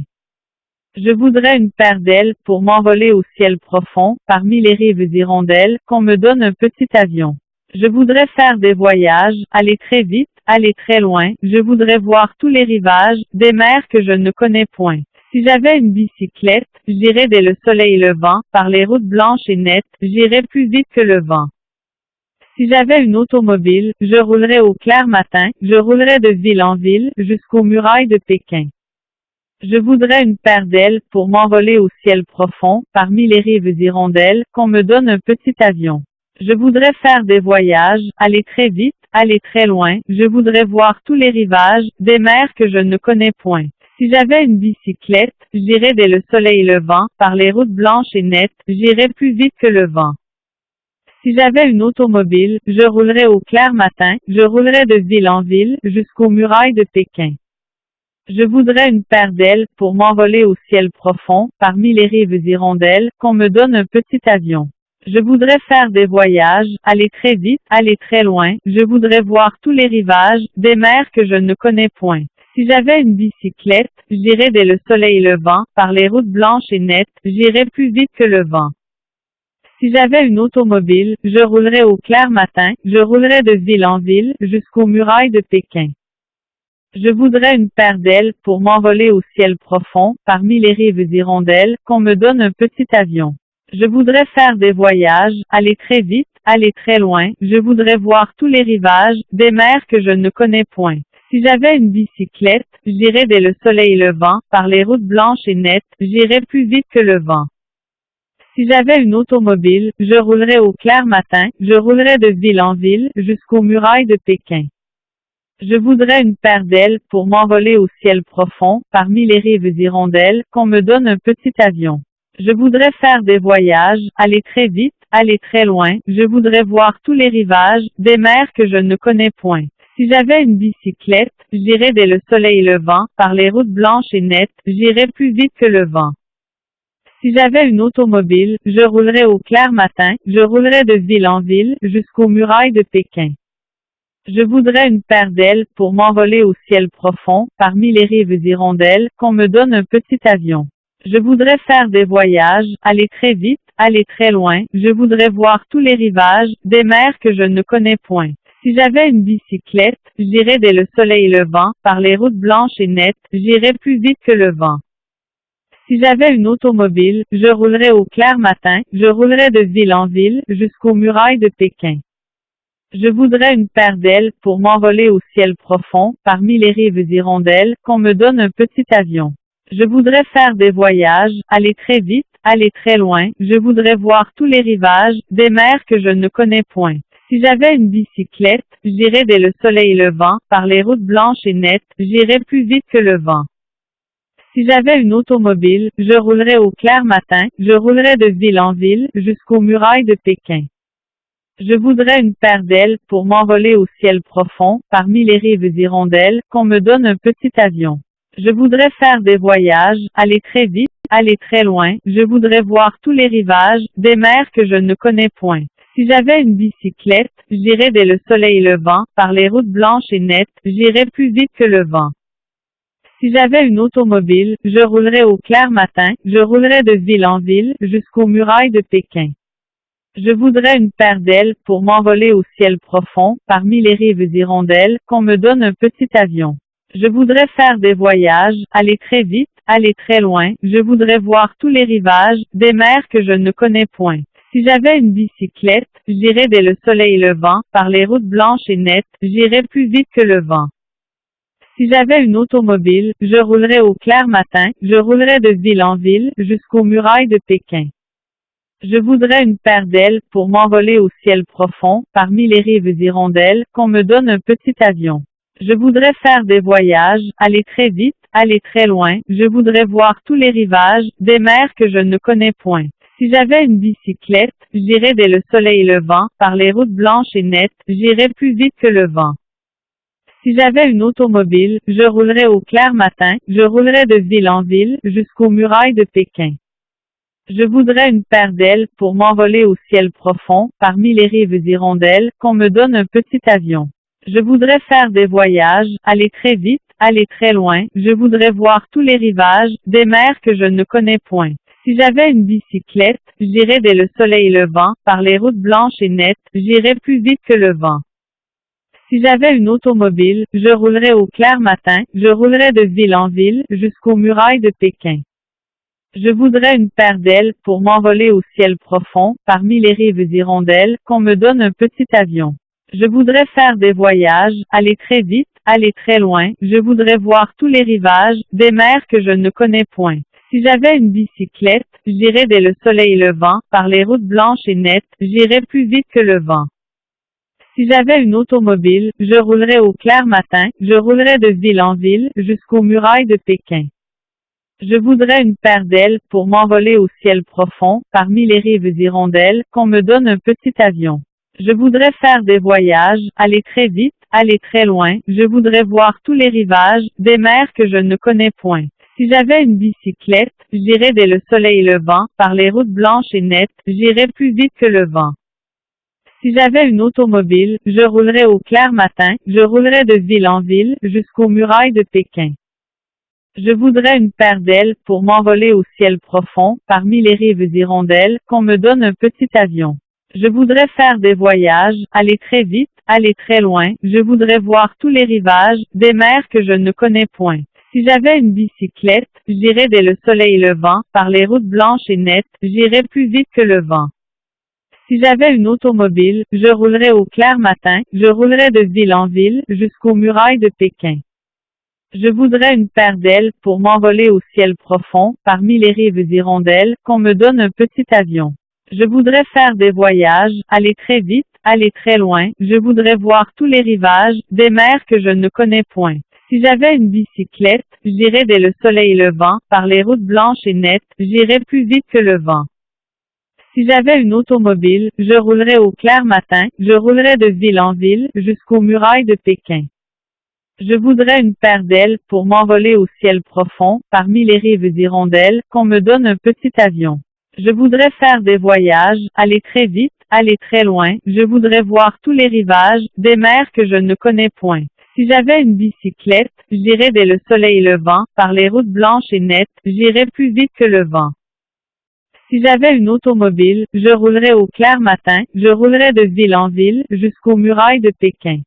Je voudrais une paire d'ailes pour m'envoler au ciel profond, parmi les rives hirondelles, qu'on me donne un petit avion. Je voudrais faire des voyages, aller très vite, aller très loin, je voudrais voir tous les rivages, des mers que je ne connais point. Si j'avais une bicyclette, j'irais dès le soleil levant, par les routes blanches et nettes, j'irais plus vite que le vent. Si j'avais une automobile, je roulerais au clair matin, je roulerais de ville en ville, jusqu'aux murailles de Pékin. Je voudrais une paire d'ailes pour m'envoler au ciel profond, parmi les rives hirondelles, qu'on me donne un petit avion. Je voudrais faire des voyages, aller très vite, aller très loin, je voudrais voir tous les rivages, des mers que je ne connais point. Si j'avais une bicyclette, j'irais dès le soleil levant, par les routes blanches et nettes, j'irais plus vite que le vent. Si j'avais une automobile, je roulerais au clair matin, je roulerais de ville en ville, jusqu'aux murailles de Pékin. Je voudrais une paire d'ailes pour m'envoler au ciel profond, parmi les rives hirondelles, qu'on me donne un petit avion. Je voudrais faire des voyages, aller très vite, aller très loin, je voudrais voir tous les rivages, des mers que je ne connais point. Si j'avais une bicyclette, j'irais dès le soleil levant, par les routes blanches et nettes, j'irais plus vite que le vent. Si j'avais une automobile, je roulerais au clair matin, je roulerais de ville en ville, jusqu'aux murailles de Pékin. Je voudrais une paire d'ailes pour m'envoler au ciel profond, parmi les rives hirondelles, qu'on me donne un petit avion. Je voudrais faire des voyages, aller très vite, aller très loin, je voudrais voir tous les rivages, des mers que je ne connais point. Si j'avais une bicyclette, j'irais dès le soleil levant, par les routes blanches et nettes, j'irais plus vite que le vent. Si j'avais une automobile, je roulerais au clair matin, je roulerais de ville en ville, jusqu'aux murailles de Pékin. Je voudrais une paire d'ailes pour m'envoler au ciel profond, parmi les rives hirondelles, qu'on me donne un petit avion. Je voudrais faire des voyages, aller très vite, aller très loin, je voudrais voir tous les rivages, des mers que je ne connais point. Si j'avais une bicyclette, j'irais dès le soleil levant, par les routes blanches et nettes, j'irais plus vite que le vent. Si j'avais une automobile, je roulerais au clair matin, je roulerais de ville en ville, jusqu'aux murailles de Pékin. Je voudrais une paire d'ailes pour m'envoler au ciel profond, parmi les rives hirondelles, qu'on me donne un petit avion. Je voudrais faire des voyages, aller très vite, aller très loin, je voudrais voir tous les rivages, des mers que je ne connais point. Si j'avais une bicyclette, j'irais dès le soleil levant, par les routes blanches et nettes, j'irais plus vite que le vent. Si j'avais une automobile, je roulerais au clair matin, je roulerais de ville en ville, jusqu'aux murailles de Pékin. Je voudrais une paire d'ailes pour m'envoler au ciel profond, parmi les rives hirondelles, qu'on me donne un petit avion. Je voudrais faire des voyages, aller très vite, aller très loin, je voudrais voir tous les rivages, des mers que je ne connais point. Si j'avais une bicyclette, j'irais dès le soleil levant, par les routes blanches et nettes, j'irais plus vite que le vent. Si j'avais une automobile, je roulerais au clair matin, je roulerais de ville en ville, jusqu'aux murailles de Pékin. Je voudrais une paire d'ailes pour m'envoler au ciel profond, parmi les rives hirondelles, qu'on me donne un petit avion. Je voudrais faire des voyages, aller très vite, aller très loin, je voudrais voir tous les rivages, des mers que je ne connais point. Si j'avais une bicyclette, j'irais dès le soleil levant, par les routes blanches et nettes, j'irais plus vite que le vent. Si j'avais une automobile, je roulerais au clair matin, je roulerais de ville en ville, jusqu'aux murailles de Pékin. Je voudrais une paire d'ailes pour m'envoler au ciel profond, parmi les rives hirondelles, qu'on me donne un petit avion. Je voudrais faire des voyages, aller très vite, aller très loin, je voudrais voir tous les rivages, des mers que je ne connais point. Si j'avais une bicyclette, j'irais dès le soleil levant, par les routes blanches et nettes, j'irais plus vite que le vent. Si j'avais une automobile, je roulerais au clair matin, je roulerais de ville en ville, jusqu'aux murailles de Pékin. Je voudrais une paire d'ailes pour m'envoler au ciel profond, parmi les rives hirondelles, qu'on me donne un petit avion. Je voudrais faire des voyages, aller très vite, aller très loin, je voudrais voir tous les rivages, des mers que je ne connais point. Si j'avais une bicyclette, j'irais dès le soleil levant, par les routes blanches et nettes, j'irais plus vite que le vent. Si j'avais une automobile, je roulerais au clair matin, je roulerais de ville en ville, jusqu'aux murailles de Pékin. Je voudrais une paire d'ailes pour m'envoler au ciel profond, parmi les rives hirondelles, qu'on me donne un petit avion. Je voudrais faire des voyages, aller très vite, aller très loin, je voudrais voir tous les rivages, des mers que je ne connais point. Si j'avais une bicyclette, j'irais dès le soleil levant, par les routes blanches et nettes, j'irais plus vite que le vent. Si j'avais une automobile, je roulerais au clair matin, je roulerais de ville en ville, jusqu'aux murailles de Pékin. Je voudrais une paire d'ailes, pour m'envoler au ciel profond, parmi les rives hirondelles, qu'on me donne un petit avion. Je voudrais faire des voyages, aller très vite, aller très loin, je voudrais voir tous les rivages, des mers que je ne connais point. Si j'avais une bicyclette, j'irais dès le soleil levant, par les routes blanches et nettes, j'irais plus vite que le vent. Si j'avais une automobile, je roulerais au clair matin, je roulerais de ville en ville, jusqu'aux murailles de Pékin. Je voudrais une paire d'ailes, pour m'envoler au ciel profond, parmi les rives hirondelles, qu'on me donne un petit avion. Je voudrais faire des voyages, aller très vite, aller très loin, je voudrais voir tous les rivages, des mers que je ne connais point. Si j'avais une bicyclette, j'irais dès le soleil levant, par les routes blanches et nettes, j'irais plus vite que le vent. Si j'avais une automobile, je roulerais au clair matin, je roulerais de ville en ville, jusqu'aux murailles de Pékin. Je voudrais une paire d'ailes, pour m'envoler au ciel profond, parmi les rives hirondelles, qu'on me donne un petit avion. Je voudrais faire des voyages, aller très vite, aller très loin, je voudrais voir tous les rivages, des mers que je ne connais point. Si j'avais une bicyclette, j'irais dès le soleil levant, par les routes blanches et nettes, j'irais plus vite que le vent. Si j'avais une automobile, je roulerais au clair matin, je roulerais de ville en ville, jusqu'aux murailles de Pékin. Je voudrais une paire d'ailes, pour m'envoler au ciel profond, parmi les rives hirondelles, qu'on me donne un petit avion. Je voudrais faire des voyages, aller très vite, aller très loin, je voudrais voir tous les rivages, des mers que je ne connais point. Si j'avais une bicyclette, j'irais dès le soleil levant, par les routes blanches et nettes, j'irais plus vite que le vent. Si j'avais une automobile, je roulerais au clair matin, je roulerais de ville en ville, jusqu'aux murailles de Pékin. Je voudrais une paire d'ailes, pour m'envoler au ciel profond, parmi les rives hirondelles, qu'on me donne un petit avion. Je voudrais faire des voyages, aller très vite, aller très loin, je voudrais voir tous les rivages, des mers que je ne connais point. Si j'avais une bicyclette, j'irais dès le soleil levant, par les routes blanches et nettes, j'irais plus vite que le vent. Si j'avais une automobile, je roulerais au clair matin, je roulerais de ville en ville, jusqu'aux murailles de Pékin.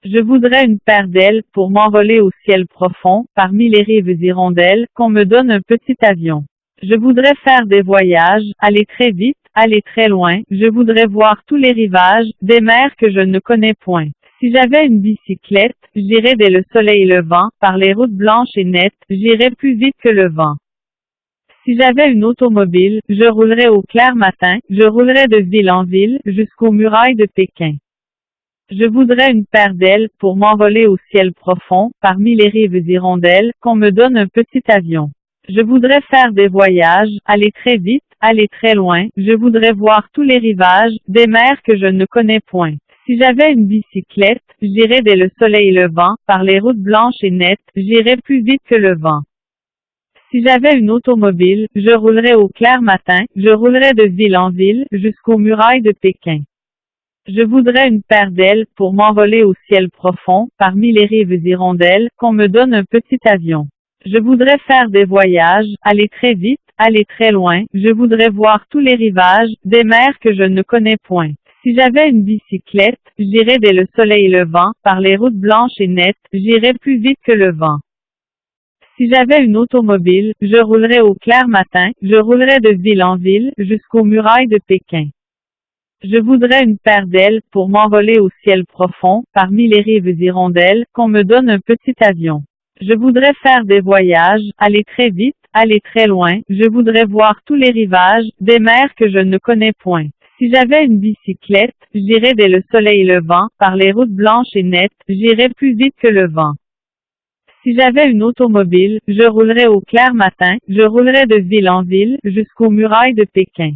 Je voudrais une paire d'ailes, pour m'envoler au ciel profond, parmi les rives hirondelles, qu'on me donne un petit avion. Je voudrais faire des voyages, aller très vite, aller très loin, je voudrais voir tous les rivages, des mers que je ne connais point. Si j'avais une bicyclette, j'irais dès le soleil levant, par les routes blanches et nettes, j'irais plus vite que le vent. Si j'avais une automobile, je roulerais au clair matin, je roulerais de ville en ville, jusqu'aux murailles de Pékin. Je voudrais une paire d'ailes, pour m'envoler au ciel profond, parmi les rives hirondelles, qu'on me donne un petit avion. Je voudrais faire des voyages, aller très vite, aller très loin, je voudrais voir tous les rivages, des mers que je ne connais point. Si j'avais une bicyclette, j'irais dès le soleil levant, par les routes blanches et nettes, j'irais plus vite que le vent. Si j'avais une automobile, je roulerais au clair matin, je roulerais de ville en ville, jusqu'aux murailles de Pékin. Je voudrais une paire d'ailes, pour m'envoler au ciel profond, parmi les rives hirondelles, qu'on me donne un petit avion. Je voudrais faire des voyages, aller très vite, aller très loin, je voudrais voir tous les rivages, des mers que je ne connais point. Si j'avais une bicyclette, j'irais dès le soleil levant, par les routes blanches et nettes, j'irais plus vite que le vent. Si j'avais une automobile, je roulerais au clair matin, je roulerais de ville en ville, jusqu'aux murailles de Pékin. Je voudrais une paire d'ailes, pour m'envoler au ciel profond, parmi les rives hirondelles, qu'on me donne un petit avion. Je voudrais faire des voyages, aller très vite, aller très loin, je voudrais voir tous les rivages, des mers que je ne connais point. Si j'avais une bicyclette, j'irais dès le soleil levant, par les routes blanches et nettes, j'irais plus vite que le vent. Si j'avais une automobile, je roulerais au clair matin, je roulerais de ville en ville, jusqu'aux murailles de Pékin.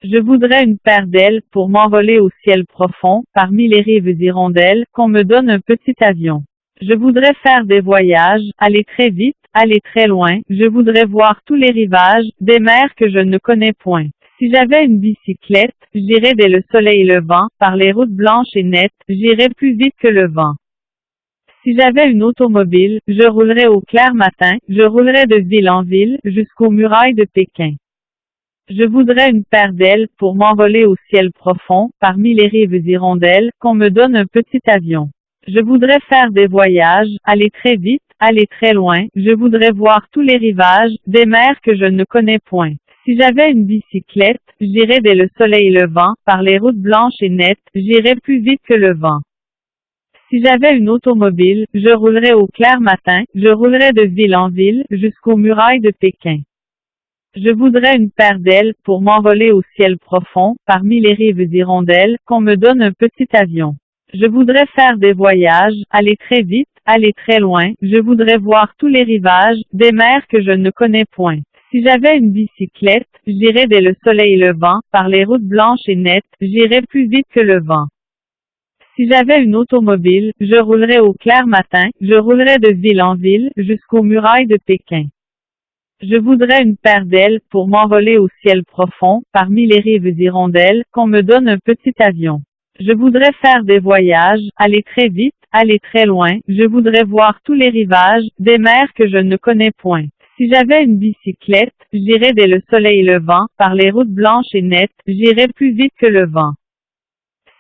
Je voudrais une paire d'ailes, pour m'envoler au ciel profond, parmi les rives hirondelles, qu'on me donne un petit avion. Je voudrais faire des voyages, aller très vite, aller très loin, je voudrais voir tous les rivages, des mers que je ne connais point. Si j'avais une bicyclette, j'irais dès le soleil levant, par les routes blanches et nettes, j'irais plus vite que le vent. Si j'avais une automobile, je roulerais au clair matin, je roulerais de ville en ville, jusqu'aux murailles de Pékin. Je voudrais une paire d'ailes pour m'envoler au ciel profond, parmi les rives hirondelles, qu'on me donne un petit avion. Je voudrais faire des voyages, aller très vite, aller très loin, je voudrais voir tous les rivages, des mers que je ne connais point. Si j'avais une bicyclette, j'irais dès le soleil levant, par les routes blanches et nettes, j'irais plus vite que le vent. Si j'avais une automobile, je roulerais au clair matin, je roulerais de ville en ville, jusqu'aux murailles de Pékin. Je voudrais une paire d'ailes pour m'envoler au ciel profond, parmi les rives hirondelles, qu'on me donne un petit avion. Je voudrais faire des voyages, aller très vite, aller très loin, je voudrais voir tous les rivages, des mers que je ne connais point. Si j'avais une bicyclette, j'irais dès le soleil levant, par les routes blanches et nettes, j'irais plus vite que le vent. Si j'avais une automobile, je roulerais au clair matin, je roulerais de ville en ville, jusqu'aux murailles de Pékin. Je voudrais une paire d'ailes pour m'envoler au ciel profond, parmi les rives hirondelles, qu'on me donne un petit avion. Je voudrais faire des voyages, aller très vite, aller très loin, je voudrais voir tous les rivages, des mers que je ne connais point. Si j'avais une bicyclette, j'irais dès le soleil levant, par les routes blanches et nettes, j'irais plus vite que le vent.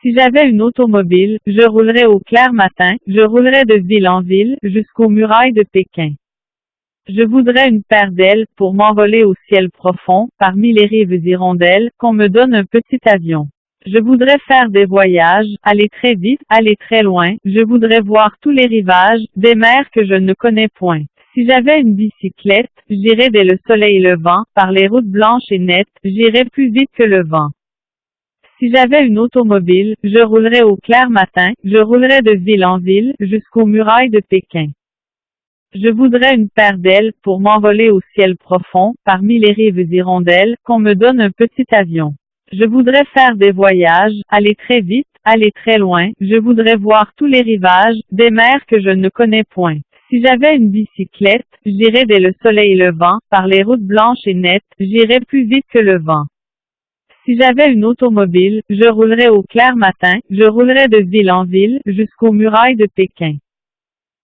Si j'avais une automobile, je roulerais au clair matin, je roulerais de ville en ville, jusqu'aux murailles de Pékin. Je voudrais une paire d'ailes pour m'envoler au ciel profond, parmi les rives hirondelles, qu'on me donne un petit avion. Je voudrais faire des voyages, aller très vite, aller très loin, je voudrais voir tous les rivages, des mers que je ne connais point. Si j'avais une bicyclette, j'irais dès le soleil levant, par les routes blanches et nettes, j'irais plus vite que le vent. Si j'avais une automobile, je roulerais au clair matin, je roulerais de ville en ville, jusqu'aux murailles de Pékin. Je voudrais une paire d'ailes pour m'envoler au ciel profond, parmi les rives hirondelles, qu'on me donne un petit avion. Je voudrais faire des voyages, aller très vite, aller très loin, je voudrais voir tous les rivages, des mers que je ne connais point. Si j'avais une bicyclette, j'irais dès le soleil levant, par les routes blanches et nettes, j'irais plus vite que le vent. Si j'avais une automobile, je roulerais au clair matin, je roulerais de ville en ville, jusqu'aux murailles de Pékin.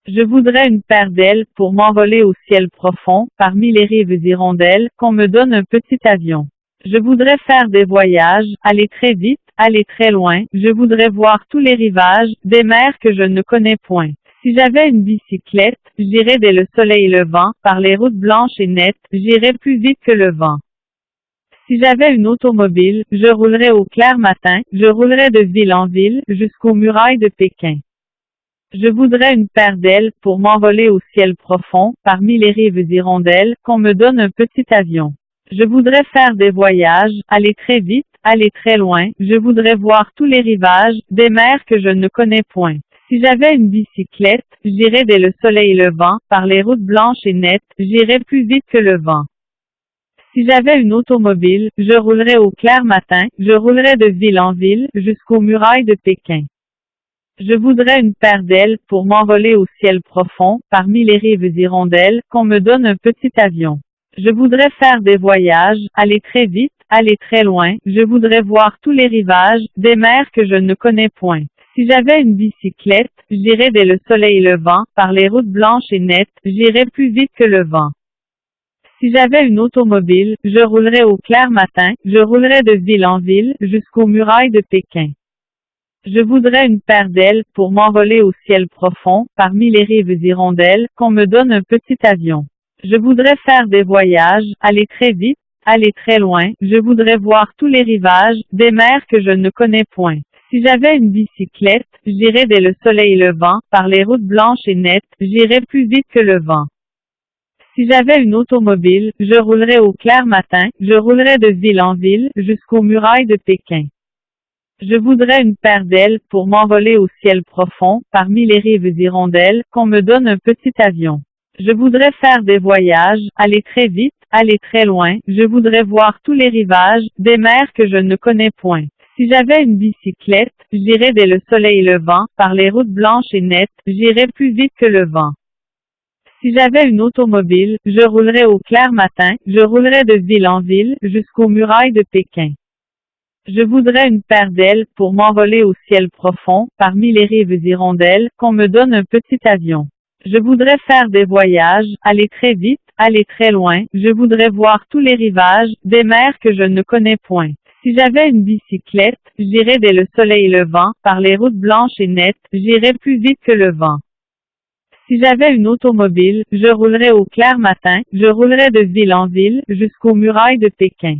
Je voudrais une paire d'ailes pour m'envoler au ciel profond, parmi les rives hirondelles, qu'on me donne un petit avion. Je voudrais faire des voyages, aller très vite, aller très loin, je voudrais voir tous les rivages, des mers que je ne connais point. Si j'avais une bicyclette, j'irais dès le soleil levant, par les routes blanches et nettes, j'irais plus vite que le vent. Si j'avais une automobile, je roulerais au clair matin, je roulerais de ville en ville, jusqu'aux murailles de Pékin. Je voudrais une paire d'ailes pour m'envoler au ciel profond, parmi les rives hirondelles, qu'on me donne un petit avion. Je voudrais faire des voyages, aller très vite, aller très loin, je voudrais voir tous les rivages, des mers que je ne connais point. Si j'avais une bicyclette, j'irais dès le soleil levant, par les routes blanches et nettes, j'irais plus vite que le vent. Si j'avais une automobile, je roulerais au clair matin, je roulerais de ville en ville, jusqu'aux murailles de Pékin. Je voudrais une paire d'ailes pour m'envoler au ciel profond, parmi les rives hirondelles, qu'on me donne un petit avion. Je voudrais faire des voyages, aller très vite, aller très loin, je voudrais voir tous les rivages, des mers que je ne connais point. Si j'avais une bicyclette, j'irais dès le soleil levant, par les routes blanches et nettes, j'irais plus vite que le vent. Si j'avais une automobile, je roulerais au clair matin, je roulerais de ville en ville, jusqu'aux murailles de Pékin. Je voudrais une paire d'ailes pour m'envoler au ciel profond, parmi les rives hirondelles, qu'on me donne un petit avion. Je voudrais faire des voyages, aller très vite, aller très loin, je voudrais voir tous les rivages, des mers que je ne connais point. Si j'avais une bicyclette, j'irais dès le soleil levant, par les routes blanches et nettes, j'irais plus vite que le vent. Si j'avais une automobile, je roulerais au clair matin, je roulerais de ville en ville, jusqu'aux murailles de Pékin. Je voudrais une paire d'ailes pour m'envoler au ciel profond, parmi les rives hirondelles, qu'on me donne un petit avion. Je voudrais faire des voyages, aller très vite, aller très loin, je voudrais voir tous les rivages, des mers que je ne connais point. Si j'avais une bicyclette, j'irais dès le soleil levant, par les routes blanches et nettes, j'irais plus vite que le vent. Si j'avais une automobile, je roulerais au clair matin, je roulerais de ville en ville, jusqu'aux murailles de Pékin. Je voudrais une paire d'ailes pour m'envoler au ciel profond, parmi les rives hirondelles, qu'on me donne un petit avion. Je voudrais faire des voyages, aller très vite, aller très loin, je voudrais voir tous les rivages, des mers que je ne connais point. Si j'avais une bicyclette, j'irais dès le soleil levant, par les routes blanches et nettes, j'irais plus vite que le vent. Si j'avais une automobile, je roulerais au clair matin, je roulerais de ville en ville, jusqu'aux murailles de Pékin.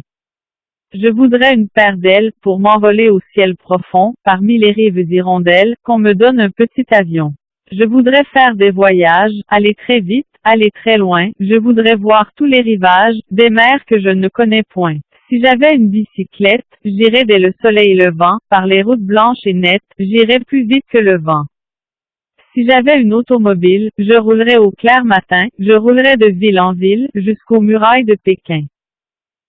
Je voudrais une paire d'ailes pour m'envoler au ciel profond, parmi les rives hirondelles, qu'on me donne un petit avion. Je voudrais faire des voyages, aller très vite, aller très loin, je voudrais voir tous les rivages, des mers que je ne connais point. Si j'avais une bicyclette, j'irais dès le soleil levant, par les routes blanches et nettes, j'irais plus vite que le vent. Si j'avais une automobile, je roulerais au clair matin, je roulerais de ville en ville, jusqu'aux murailles de Pékin.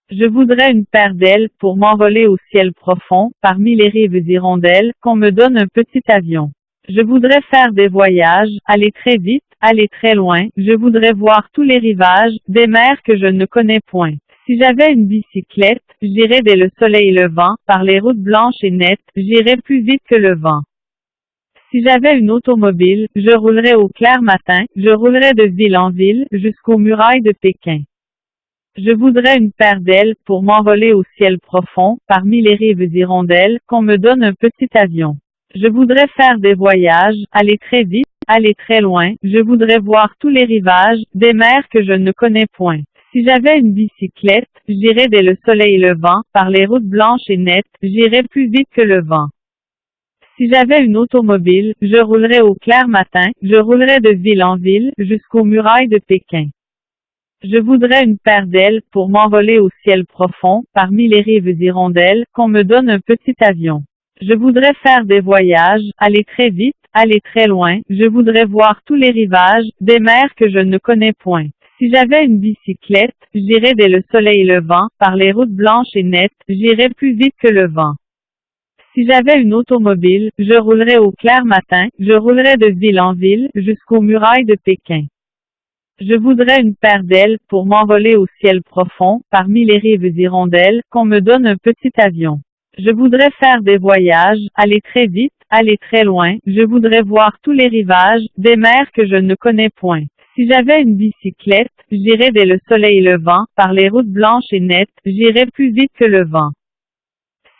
Je voudrais une paire d'ailes pour m'envoler au ciel profond, parmi les rives hirondelles, qu'on me donne un petit avion. Je voudrais faire des voyages, aller très vite, aller très loin, je voudrais voir tous les rivages, des mers que je ne connais point. Si j'avais une bicyclette, j'irais dès le soleil levant, par les routes blanches et nettes, j'irais plus vite que le vent. Si j'avais une automobile, je roulerais au clair matin, je roulerais de ville en ville, jusqu'aux murailles de Pékin. Je voudrais une paire d'ailes pour m'envoler au ciel profond, parmi les rives hirondelles, qu'on me donne un petit avion. Je voudrais faire des voyages, aller très vite, aller très loin, je voudrais voir tous les rivages, des mers que je ne connais point. Si j'avais une bicyclette, j'irais dès le soleil levant, par les routes blanches et nettes, j'irais plus vite que le vent. Si j'avais une automobile, je roulerais au clair matin, je roulerais de ville en ville, jusqu'aux murailles de Pékin. Je voudrais une paire d'ailes pour m'envoler au ciel profond, parmi les rives hirondelles, qu'on me donne un petit avion. Je voudrais faire des voyages, aller très vite, aller très loin, je voudrais voir tous les rivages, des mers que je ne connais point. Si j'avais une bicyclette, j'irais dès le soleil levant, par les routes blanches et nettes, j'irais plus vite que le vent. Si j'avais une automobile, je roulerais au clair matin, je roulerais de ville en ville, jusqu'aux murailles de Pékin. Je voudrais une paire d'ailes pour m'envoler au ciel profond, parmi les rives hirondelles, qu'on me donne un petit avion. Je voudrais faire des voyages, aller très vite, aller très loin, je voudrais voir tous les rivages, des mers que je ne connais point. Si j'avais une bicyclette, j'irais dès le soleil levant, par les routes blanches et nettes, j'irais plus vite que le vent.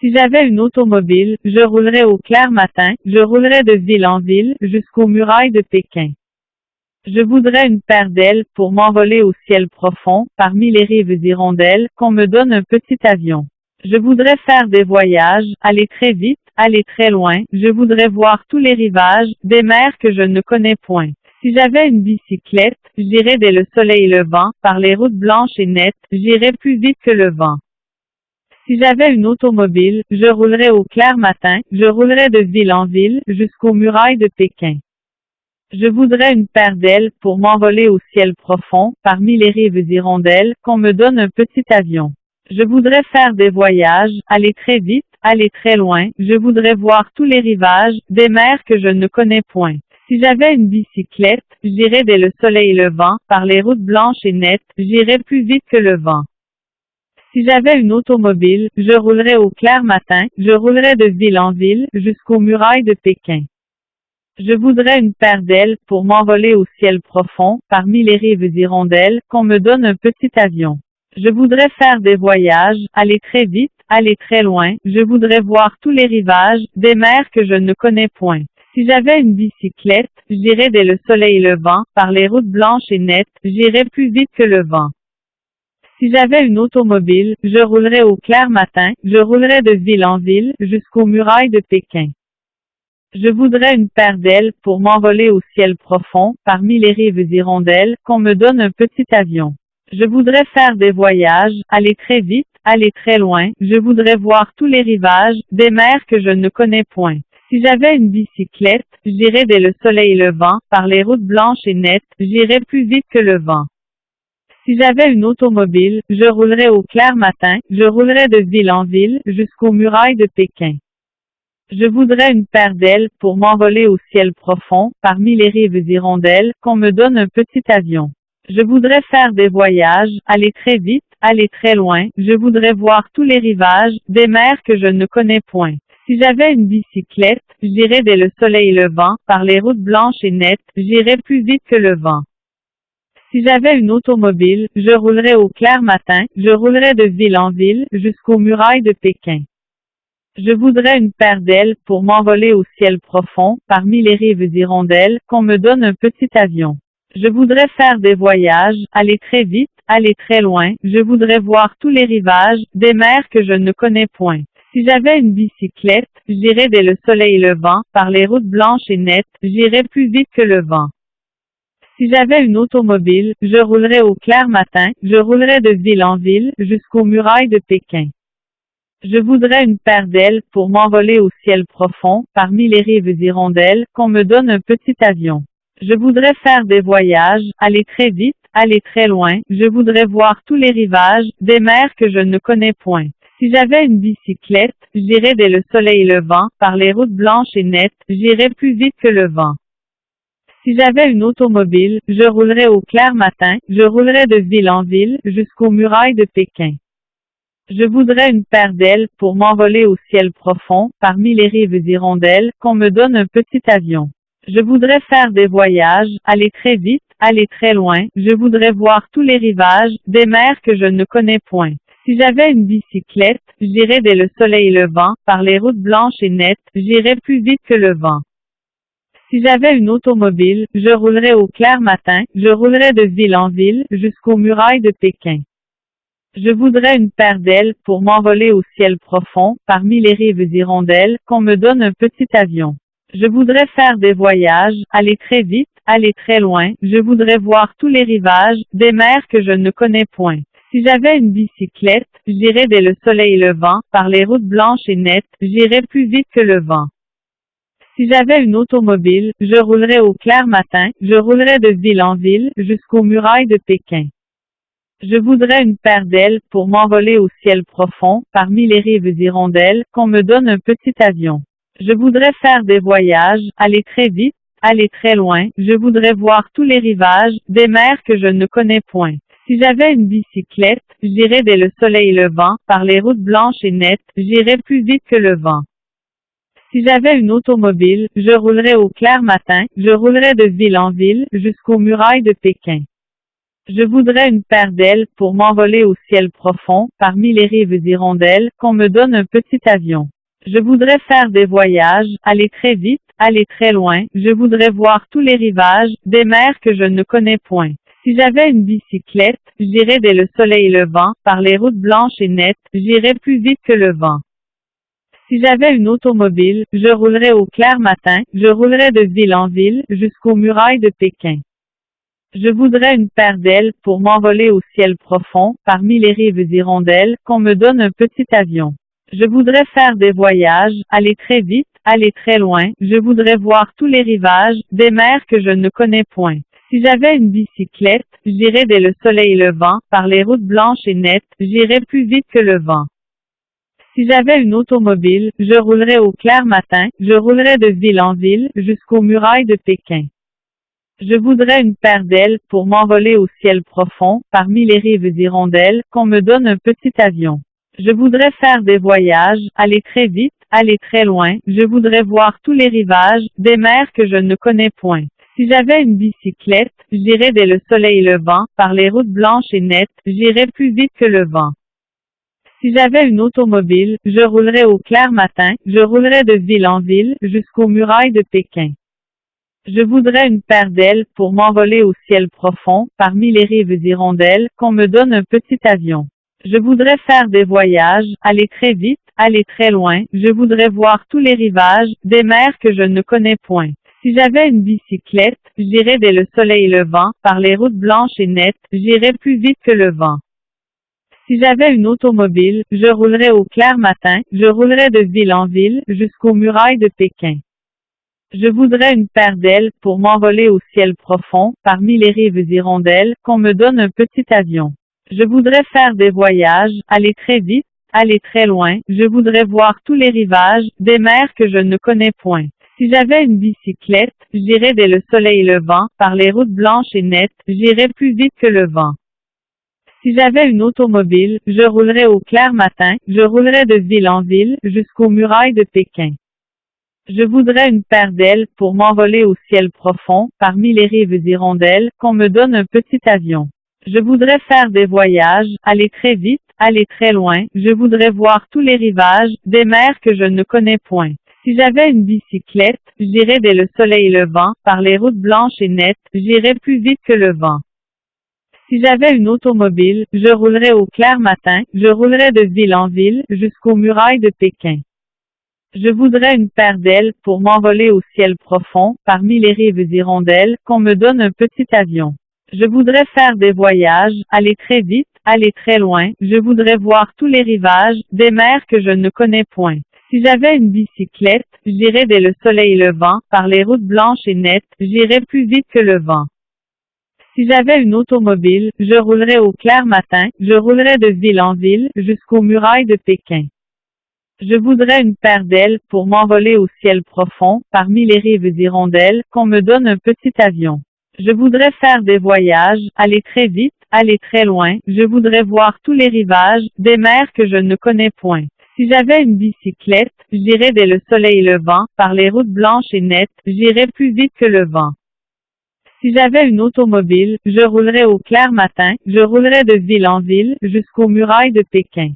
Si j'avais une automobile, je roulerais au clair matin, je roulerais de ville en ville, jusqu'aux murailles de Pékin. Je voudrais une paire d'ailes pour m'envoler au ciel profond, parmi les rives hirondelles, qu'on me donne un petit avion. Je voudrais faire des voyages, aller très vite, aller très loin, je voudrais voir tous les rivages, des mers que je ne connais point. Si j'avais une bicyclette, j'irais dès le soleil levant, par les routes blanches et nettes, j'irais plus vite que le vent. Si j'avais une automobile, je roulerais au clair matin, je roulerais de ville en ville, jusqu'aux murailles de Pékin. Je voudrais une paire d'ailes pour m'envoler au ciel profond, parmi les rives hirondelles, qu'on me donne un petit avion. Je voudrais faire des voyages, aller très vite, aller très loin, je voudrais voir tous les rivages, des mers que je ne connais point. Si j'avais une bicyclette, j'irais dès le soleil levant, par les routes blanches et nettes, j'irais plus vite que le vent. Si j'avais une automobile, je roulerais au clair matin, je roulerais de ville en ville, jusqu'aux murailles de Pékin. Je voudrais une paire d'ailes pour m'envoler au ciel profond, parmi les rives hirondelles, qu'on me donne un petit avion. Je voudrais faire des voyages, aller très vite, aller très loin, je voudrais voir tous les rivages, des mers que je ne connais point. Si j'avais une bicyclette, j'irais dès le soleil levant, par les routes blanches et nettes, j'irais plus vite que le vent. Si j'avais une automobile, je roulerais au clair matin, je roulerais de ville en ville, jusqu'aux murailles de Pékin. Je voudrais une paire d'ailes pour m'envoler au ciel profond, parmi les rives hirondelles, qu'on me donne un petit avion. Je voudrais faire des voyages, aller très vite, aller très loin, je voudrais voir tous les rivages, des mers que je ne connais point. Si j'avais une bicyclette, j'irais dès le soleil levant, par les routes blanches et nettes, j'irais plus vite que le vent. Si j'avais une automobile, je roulerais au clair matin, je roulerais de ville en ville, jusqu'aux murailles de Pékin. Je voudrais une paire d'ailes pour m'envoler au ciel profond, parmi les rives hirondelles, qu'on me donne un petit avion. Je voudrais faire des voyages, aller très vite, aller très loin. Je voudrais voir tous les rivages, des mers que je ne connais point. Si j'avais une bicyclette, j'irais dès le soleil levant, par les routes blanches et nettes, j'irais plus vite que le vent. Si j'avais une automobile, je roulerais au clair matin, je roulerais de ville en ville, jusqu'aux murailles de Pékin. Je voudrais une paire d'ailes pour m'envoler au ciel profond, parmi les rives hirondelles, qu'on me donne un petit avion. Je voudrais faire des voyages, aller très vite, aller très loin, je voudrais voir tous les rivages, des mers que je ne connais point. Si j'avais une bicyclette, j'irais dès le soleil levant, par les routes blanches et nettes, j'irais plus vite que le vent. Si j'avais une automobile, je roulerais au clair matin, je roulerais de ville en ville, jusqu'aux murailles de Pékin. Je voudrais une paire d'ailes pour m'envoler au ciel profond, parmi les rives hirondelles, qu'on me donne un petit avion. Je voudrais faire des voyages, aller très vite, aller très loin, je voudrais voir tous les rivages, des mers que je ne connais point. Si j'avais une bicyclette, j'irais dès le soleil levant, par les routes blanches et nettes, j'irais plus vite que le vent. Si j'avais une automobile, je roulerais au clair matin, je roulerais de ville en ville, jusqu'aux murailles de Pékin. Je voudrais une paire d'ailes pour m'envoler au ciel profond, parmi les rives hirondelles, qu'on me donne un petit avion. Je voudrais faire des voyages, aller très vite, aller très loin, je voudrais voir tous les rivages, des mers que je ne connais point. Si j'avais une bicyclette, j'irais dès le soleil levant, par les routes blanches et nettes, j'irais plus vite que le vent. Si j'avais une automobile, je roulerais au clair matin, je roulerais de ville en ville, jusqu'aux murailles de Pékin. Je voudrais une paire d'ailes pour m'envoler au ciel profond, parmi les rives hirondelles, qu'on me donne un petit avion. Je voudrais faire des voyages, aller très vite, aller très loin, je voudrais voir tous les rivages, des mers que je ne connais point. Si j'avais une bicyclette, j'irais dès le soleil levant, par les routes blanches et nettes, j'irais plus vite que le vent. Si j'avais une automobile, je roulerais au clair matin, je roulerais de ville en ville, jusqu'aux murailles de Pékin. Je voudrais une paire d'ailes pour m'envoler au ciel profond, parmi les rives hirondelles, qu'on me donne un petit avion. Je voudrais faire des voyages, aller très vite, aller très loin, je voudrais voir tous les rivages, des mers que je ne connais point. Si j'avais une bicyclette, j'irais dès le soleil levant, par les routes blanches et nettes, j'irais plus vite que le vent. Si j'avais une automobile, je roulerais au clair matin, je roulerais de ville en ville, jusqu'aux murailles de Pékin. Je voudrais une paire d'ailes pour m'envoler au ciel profond, parmi les rives hirondelles, qu'on me donne un petit avion. Je voudrais faire des voyages, aller très vite, aller très loin, je voudrais voir tous les rivages, des mers que je ne connais point. Si j'avais une bicyclette, j'irais dès le soleil levant, par les routes blanches et nettes, j'irais plus vite que le vent. Si j'avais une automobile, je roulerais au clair matin, je roulerais de ville en ville, jusqu'aux murailles de Pékin. Je voudrais une paire d'ailes pour m'envoler au ciel profond, parmi les rives hirondelles, qu'on me donne un petit avion. Je voudrais faire des voyages, aller très vite, aller très loin, je voudrais voir tous les rivages, des mers que je ne connais point. Si j'avais une bicyclette, j'irais dès le soleil levant, par les routes blanches et nettes, j'irais plus vite que le vent. Si j'avais une automobile, je roulerais au clair matin, je roulerais de ville en ville, jusqu'aux murailles de Pékin. Je voudrais une paire d'ailes pour m'envoler au ciel profond, parmi les rives hirondelles, qu'on me donne un petit avion. Je voudrais faire des voyages, aller très vite, aller très loin, je voudrais voir tous les rivages, des mers que je ne connais point. Si j'avais une bicyclette, j'irais dès le soleil levant, par les routes blanches et nettes, j'irais plus vite que le vent. Si j'avais une automobile, je roulerais au clair matin, je roulerais de ville en ville, jusqu'aux murailles de Pékin. Je voudrais une paire d'ailes pour m'envoler au ciel profond, parmi les rives hirondelles, qu'on me donne un petit avion. Je voudrais faire des voyages, aller très vite, aller très loin, je voudrais voir tous les rivages, des mers que je ne connais point. Si j'avais une bicyclette, j'irais dès le soleil levant, par les routes blanches et nettes, j'irais plus vite que le vent. Si j'avais une automobile, je roulerais au clair matin, je roulerais de ville en ville, jusqu'aux murailles de Pékin. Je voudrais une paire d'ailes pour m'envoler au ciel profond, parmi les rives hirondelles, qu'on me donne un petit avion. Je voudrais faire des voyages, aller très vite, aller très loin, je voudrais voir tous les rivages, des mers que je ne connais point. Si j'avais une bicyclette, j'irais dès le soleil levant, par les routes blanches et nettes, j'irais plus vite que le vent. Si j'avais une automobile, je roulerais au clair matin, je roulerais de ville en ville, jusqu'aux murailles de Pékin. Je voudrais une paire d'ailes pour m'envoler au ciel profond, parmi les rives hirondelles, qu'on me donne un petit avion. Je voudrais faire des voyages, aller très vite, aller très loin, je voudrais voir tous les rivages, des mers que je ne connais point. Si j'avais une bicyclette, j'irais dès le soleil levant, par les routes blanches et nettes, j'irais plus vite que le vent. Si j'avais une automobile, je roulerais au clair matin, je roulerais de ville en ville, jusqu'aux murailles de Pékin. Je voudrais une paire d'ailes pour m'envoler au ciel profond, parmi les rives hirondelles, qu'on me donne un petit avion. Je voudrais faire des voyages, aller très vite, aller très loin, je voudrais voir tous les rivages, des mers que je ne connais point. Si j'avais une bicyclette, j'irais dès le soleil levant, par les routes blanches et nettes, j'irais plus vite que le vent. Si j'avais une automobile, je roulerais au clair matin, je roulerais de ville en ville, jusqu'aux murailles de Pékin. Je voudrais une paire d'ailes pour m'envoler au ciel profond, parmi les rives hirondelles, qu'on me donne un petit avion. Je voudrais faire des voyages, aller très vite, aller très loin, je voudrais voir tous les rivages, des mers que je ne connais point. Si j'avais une bicyclette, j'irais dès le soleil levant, par les routes blanches et nettes, j'irais plus vite que le vent. Si j'avais une automobile, je roulerais au clair matin, je roulerais de ville en ville, jusqu'aux murailles de Pékin.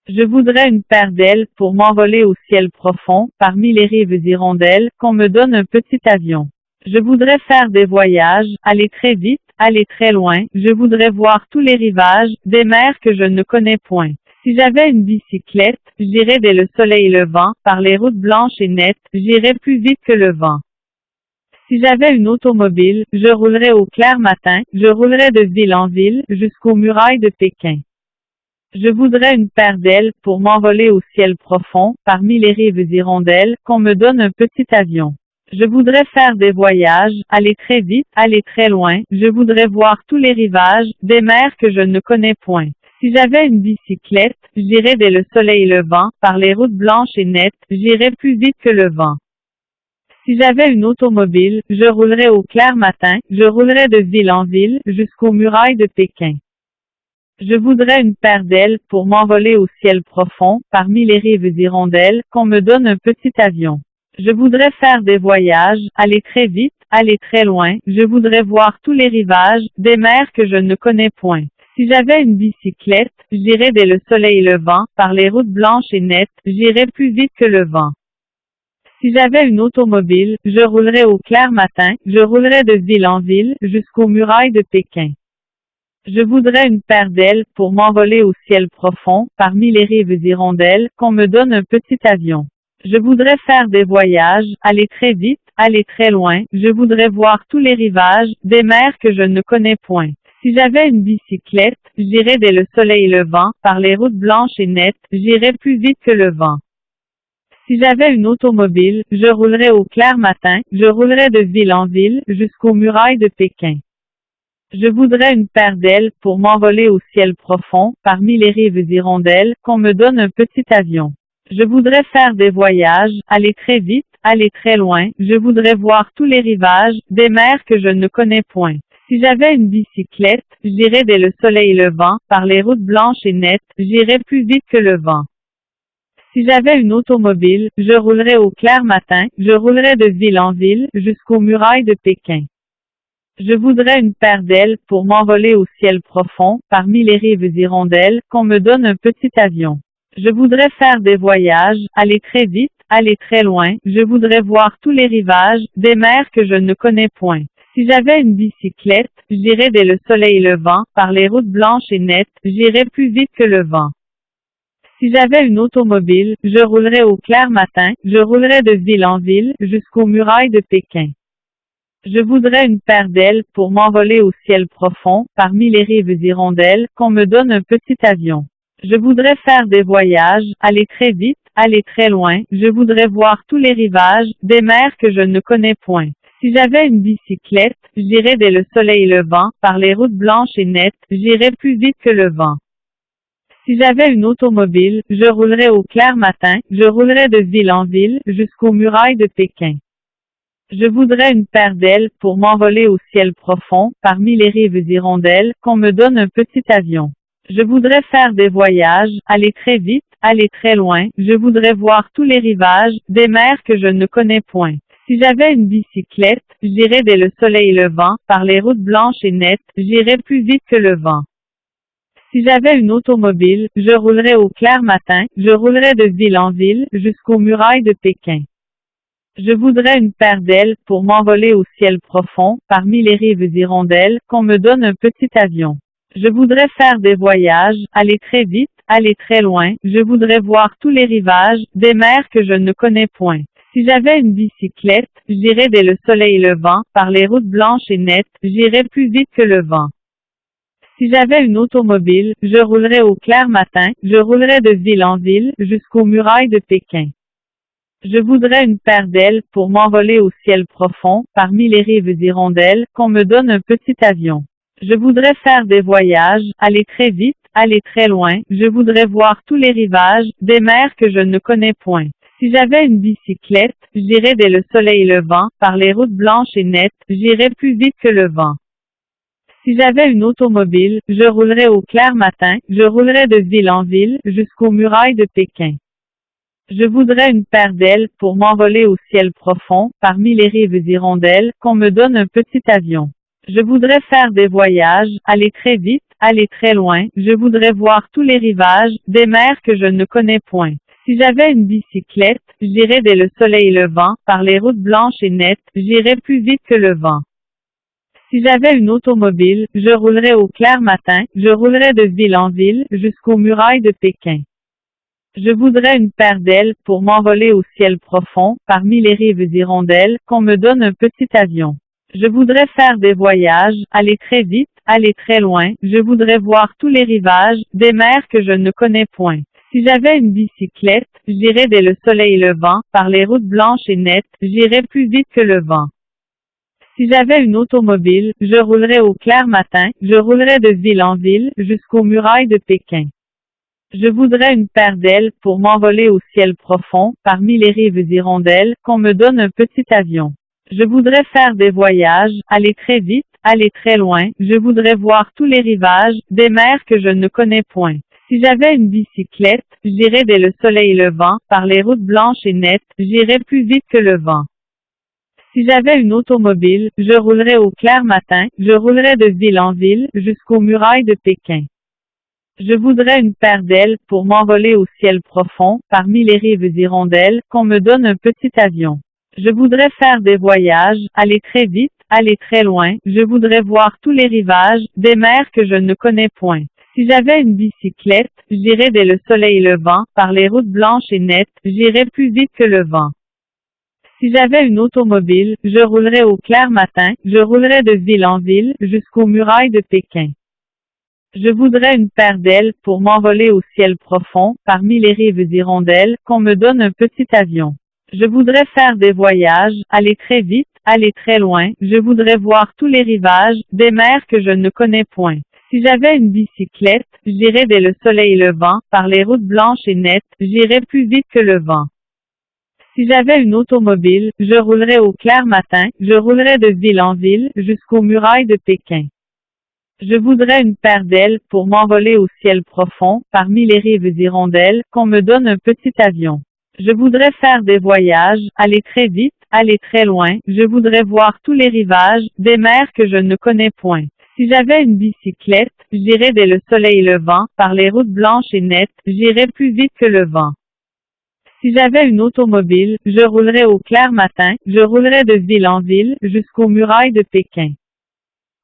Je voudrais une paire d'ailes pour m'envoler au ciel profond, parmi les rives hirondelles, qu'on me donne un petit avion. Je voudrais faire des voyages, aller très vite, aller très loin, je voudrais voir tous les rivages, des mers que je ne connais point. Si j'avais une bicyclette, j'irais dès le soleil levant, par les routes blanches et nettes, j'irais plus vite que le vent. Si j'avais une automobile, je roulerais au clair matin, je roulerais de ville en ville, jusqu'aux murailles de Pékin. Je voudrais une paire d'ailes pour m'envoler au ciel profond, parmi les rives hirondelles, qu'on me donne un petit avion. Je voudrais faire des voyages, aller très vite, aller très loin, je voudrais voir tous les rivages, des mers que je ne connais point. Si j'avais une bicyclette, j'irais dès le soleil levant, par les routes blanches et nettes, j'irais plus vite que le vent. Si j'avais une automobile, je roulerais au clair matin, je roulerais de ville en ville, jusqu'aux murailles de Pékin. Je voudrais une paire d'ailes pour m'envoler au ciel profond, parmi les rives hirondelles, qu'on me donne un petit avion. Je voudrais faire des voyages, aller très vite, aller très loin, je voudrais voir tous les rivages, des mers que je ne connais point. Si j'avais une bicyclette, j'irais dès le soleil levant, par les routes blanches et nettes, j'irais plus vite que le vent. Si j'avais une automobile, je roulerais au clair matin, je roulerais de ville en ville, jusqu'aux murailles de Pékin. Je voudrais une paire d'ailes pour m'envoler au ciel profond, parmi les rives hirondelles, qu'on me donne un petit avion. Je voudrais faire des voyages, aller très vite, aller très loin, je voudrais voir tous les rivages, des mers que je ne connais point. Si j'avais une bicyclette, j'irais dès le soleil levant, par les routes blanches et nettes, j'irais plus vite que le vent. Si j'avais une automobile, je roulerais au clair matin, je roulerais de ville en ville, jusqu'aux murailles de Pékin. Je voudrais une paire d'ailes pour m'envoler au ciel profond, parmi les rives hirondelles, qu'on me donne un petit avion. Je voudrais faire des voyages, aller très vite, aller très loin, je voudrais voir tous les rivages, des mers que je ne connais point. Si j'avais une bicyclette, j'irais dès le soleil levant, par les routes blanches et nettes, j'irais plus vite que le vent. Si j'avais une automobile, je roulerais au clair matin, je roulerais de ville en ville, jusqu'aux murailles de Pékin. Je voudrais une paire d'ailes pour m'envoler au ciel profond, parmi les rives hirondelles, qu'on me donne un petit avion. Je voudrais faire des voyages, aller très vite, aller très loin, je voudrais voir tous les rivages, des mers que je ne connais point. Si j'avais une bicyclette, j'irais dès le soleil levant, par les routes blanches et nettes, j'irais plus vite que le vent. Si j'avais une automobile, je roulerais au clair matin, je roulerais de ville en ville, jusqu'aux murailles de Pékin. Je voudrais une paire d'ailes pour m'envoler au ciel profond, parmi les rives hirondelles, qu'on me donne un petit avion. Je voudrais faire des voyages, aller très vite, aller très loin, je voudrais voir tous les rivages, des mers que je ne connais point. Si j'avais une bicyclette, j'irais dès le soleil levant, par les routes blanches et nettes, j'irais plus vite que le vent. Si j'avais une automobile, je roulerais au clair matin, je roulerais de ville en ville, jusqu'aux murailles de Pékin. Je voudrais une paire d'ailes pour m'envoler au ciel profond, parmi les rives hirondelles, qu'on me donne un petit avion. Je voudrais faire des voyages, aller très vite, aller très loin, je voudrais voir tous les rivages, des mers que je ne connais point. Si j'avais une bicyclette, j'irais dès le soleil levant, par les routes blanches et nettes, j'irais plus vite que le vent. Si j'avais une automobile, je roulerais au clair matin, je roulerais de ville en ville, jusqu'aux murailles de Pékin. Je voudrais une paire d'ailes pour m'envoler au ciel profond, parmi les rives hirondelles, qu'on me donne un petit avion. Je voudrais faire des voyages, aller très vite, aller très loin, je voudrais voir tous les rivages, des mers que je ne connais point. Si j'avais une bicyclette, j'irais dès le soleil levant, par les routes blanches et nettes, j'irais plus vite que le vent. Si j'avais une automobile, je roulerais au clair matin, je roulerais de ville en ville, jusqu'aux murailles de Pékin. Je voudrais une paire d'ailes pour m'envoler au ciel profond, parmi les rives hirondelles, qu'on me donne un petit avion. Je voudrais faire des voyages, aller très vite, aller très loin, je voudrais voir tous les rivages, des mers que je ne connais point. Si j'avais une bicyclette, j'irais dès le soleil levant, par les routes blanches et nettes, j'irais plus vite que le vent. Si j'avais une automobile, je roulerais au clair matin, je roulerais de ville en ville, jusqu'aux murailles de Pékin. Je voudrais une paire d'ailes pour m'envoler au ciel profond, parmi les rives hirondelles, qu'on me donne un petit avion. Je voudrais faire des voyages, aller très vite, aller très loin, je voudrais voir tous les rivages, des mers que je ne connais point. Si j'avais une bicyclette, j'irais dès le soleil levant, par les routes blanches et nettes, j'irais plus vite que le vent. Si j'avais une automobile, je roulerais au clair matin, je roulerais de ville en ville, jusqu'aux murailles de Pékin. Je voudrais une paire d'ailes pour m'envoler au ciel profond, parmi les rives hirondelles, qu'on me donne un petit avion. Je voudrais faire des voyages, aller très vite, aller très loin, je voudrais voir tous les rivages, des mers que je ne connais point. Si j'avais une bicyclette, j'irais dès le soleil levant, par les routes blanches et nettes, j'irais plus vite que le vent. Si j'avais une automobile, je roulerais au clair matin, je roulerais de ville en ville, jusqu'aux murailles de Pékin. Je voudrais une paire d'ailes pour m'envoler au ciel profond, parmi les rives hirondelles, qu'on me donne un petit avion. Je voudrais faire des voyages, aller très vite, aller très loin, je voudrais voir tous les rivages, des mers que je ne connais point. Si j'avais une bicyclette, j'irais dès le soleil levant, par les routes blanches et nettes, j'irais plus vite que le vent. Si j'avais une automobile, je roulerais au clair matin, je roulerais de ville en ville, jusqu'aux murailles de Pékin. Je voudrais une paire d'ailes pour m'envoler au ciel profond, parmi les rives hirondelles, qu'on me donne un petit avion. Je voudrais faire des voyages, aller très vite, aller très loin, je voudrais voir tous les rivages, des mers que je ne connais point. Si j'avais une bicyclette, j'irais dès le soleil levant, par les routes blanches et nettes, j'irais plus vite que le vent. Si j'avais une automobile, je roulerais au clair matin, je roulerais de ville en ville, jusqu'aux murailles de Pékin. Je voudrais une paire d'ailes pour m'envoler au ciel profond, parmi les rives hirondelles, qu'on me donne un petit avion. Je voudrais faire des voyages, aller très vite, aller très loin, je voudrais voir tous les rivages, des mers que je ne connais point. Si j'avais une bicyclette, j'irais dès le soleil levant, par les routes blanches et nettes, j'irais plus vite que le vent. Si j'avais une automobile, je roulerais au clair matin, je roulerais de ville en ville, jusqu'aux murailles de Pékin. Je voudrais une paire d'ailes pour m'envoler au ciel profond, parmi les rives hirondelles, qu'on me donne un petit avion. Je voudrais faire des voyages, aller très vite, aller très loin, je voudrais voir tous les rivages, des mers que je ne connais point. Si j'avais une bicyclette, j'irais dès le soleil levant, par les routes blanches et nettes, j'irais plus vite que le vent. Si j'avais une automobile, je roulerais au clair matin, je roulerais de ville en ville, jusqu'aux murailles de Pékin.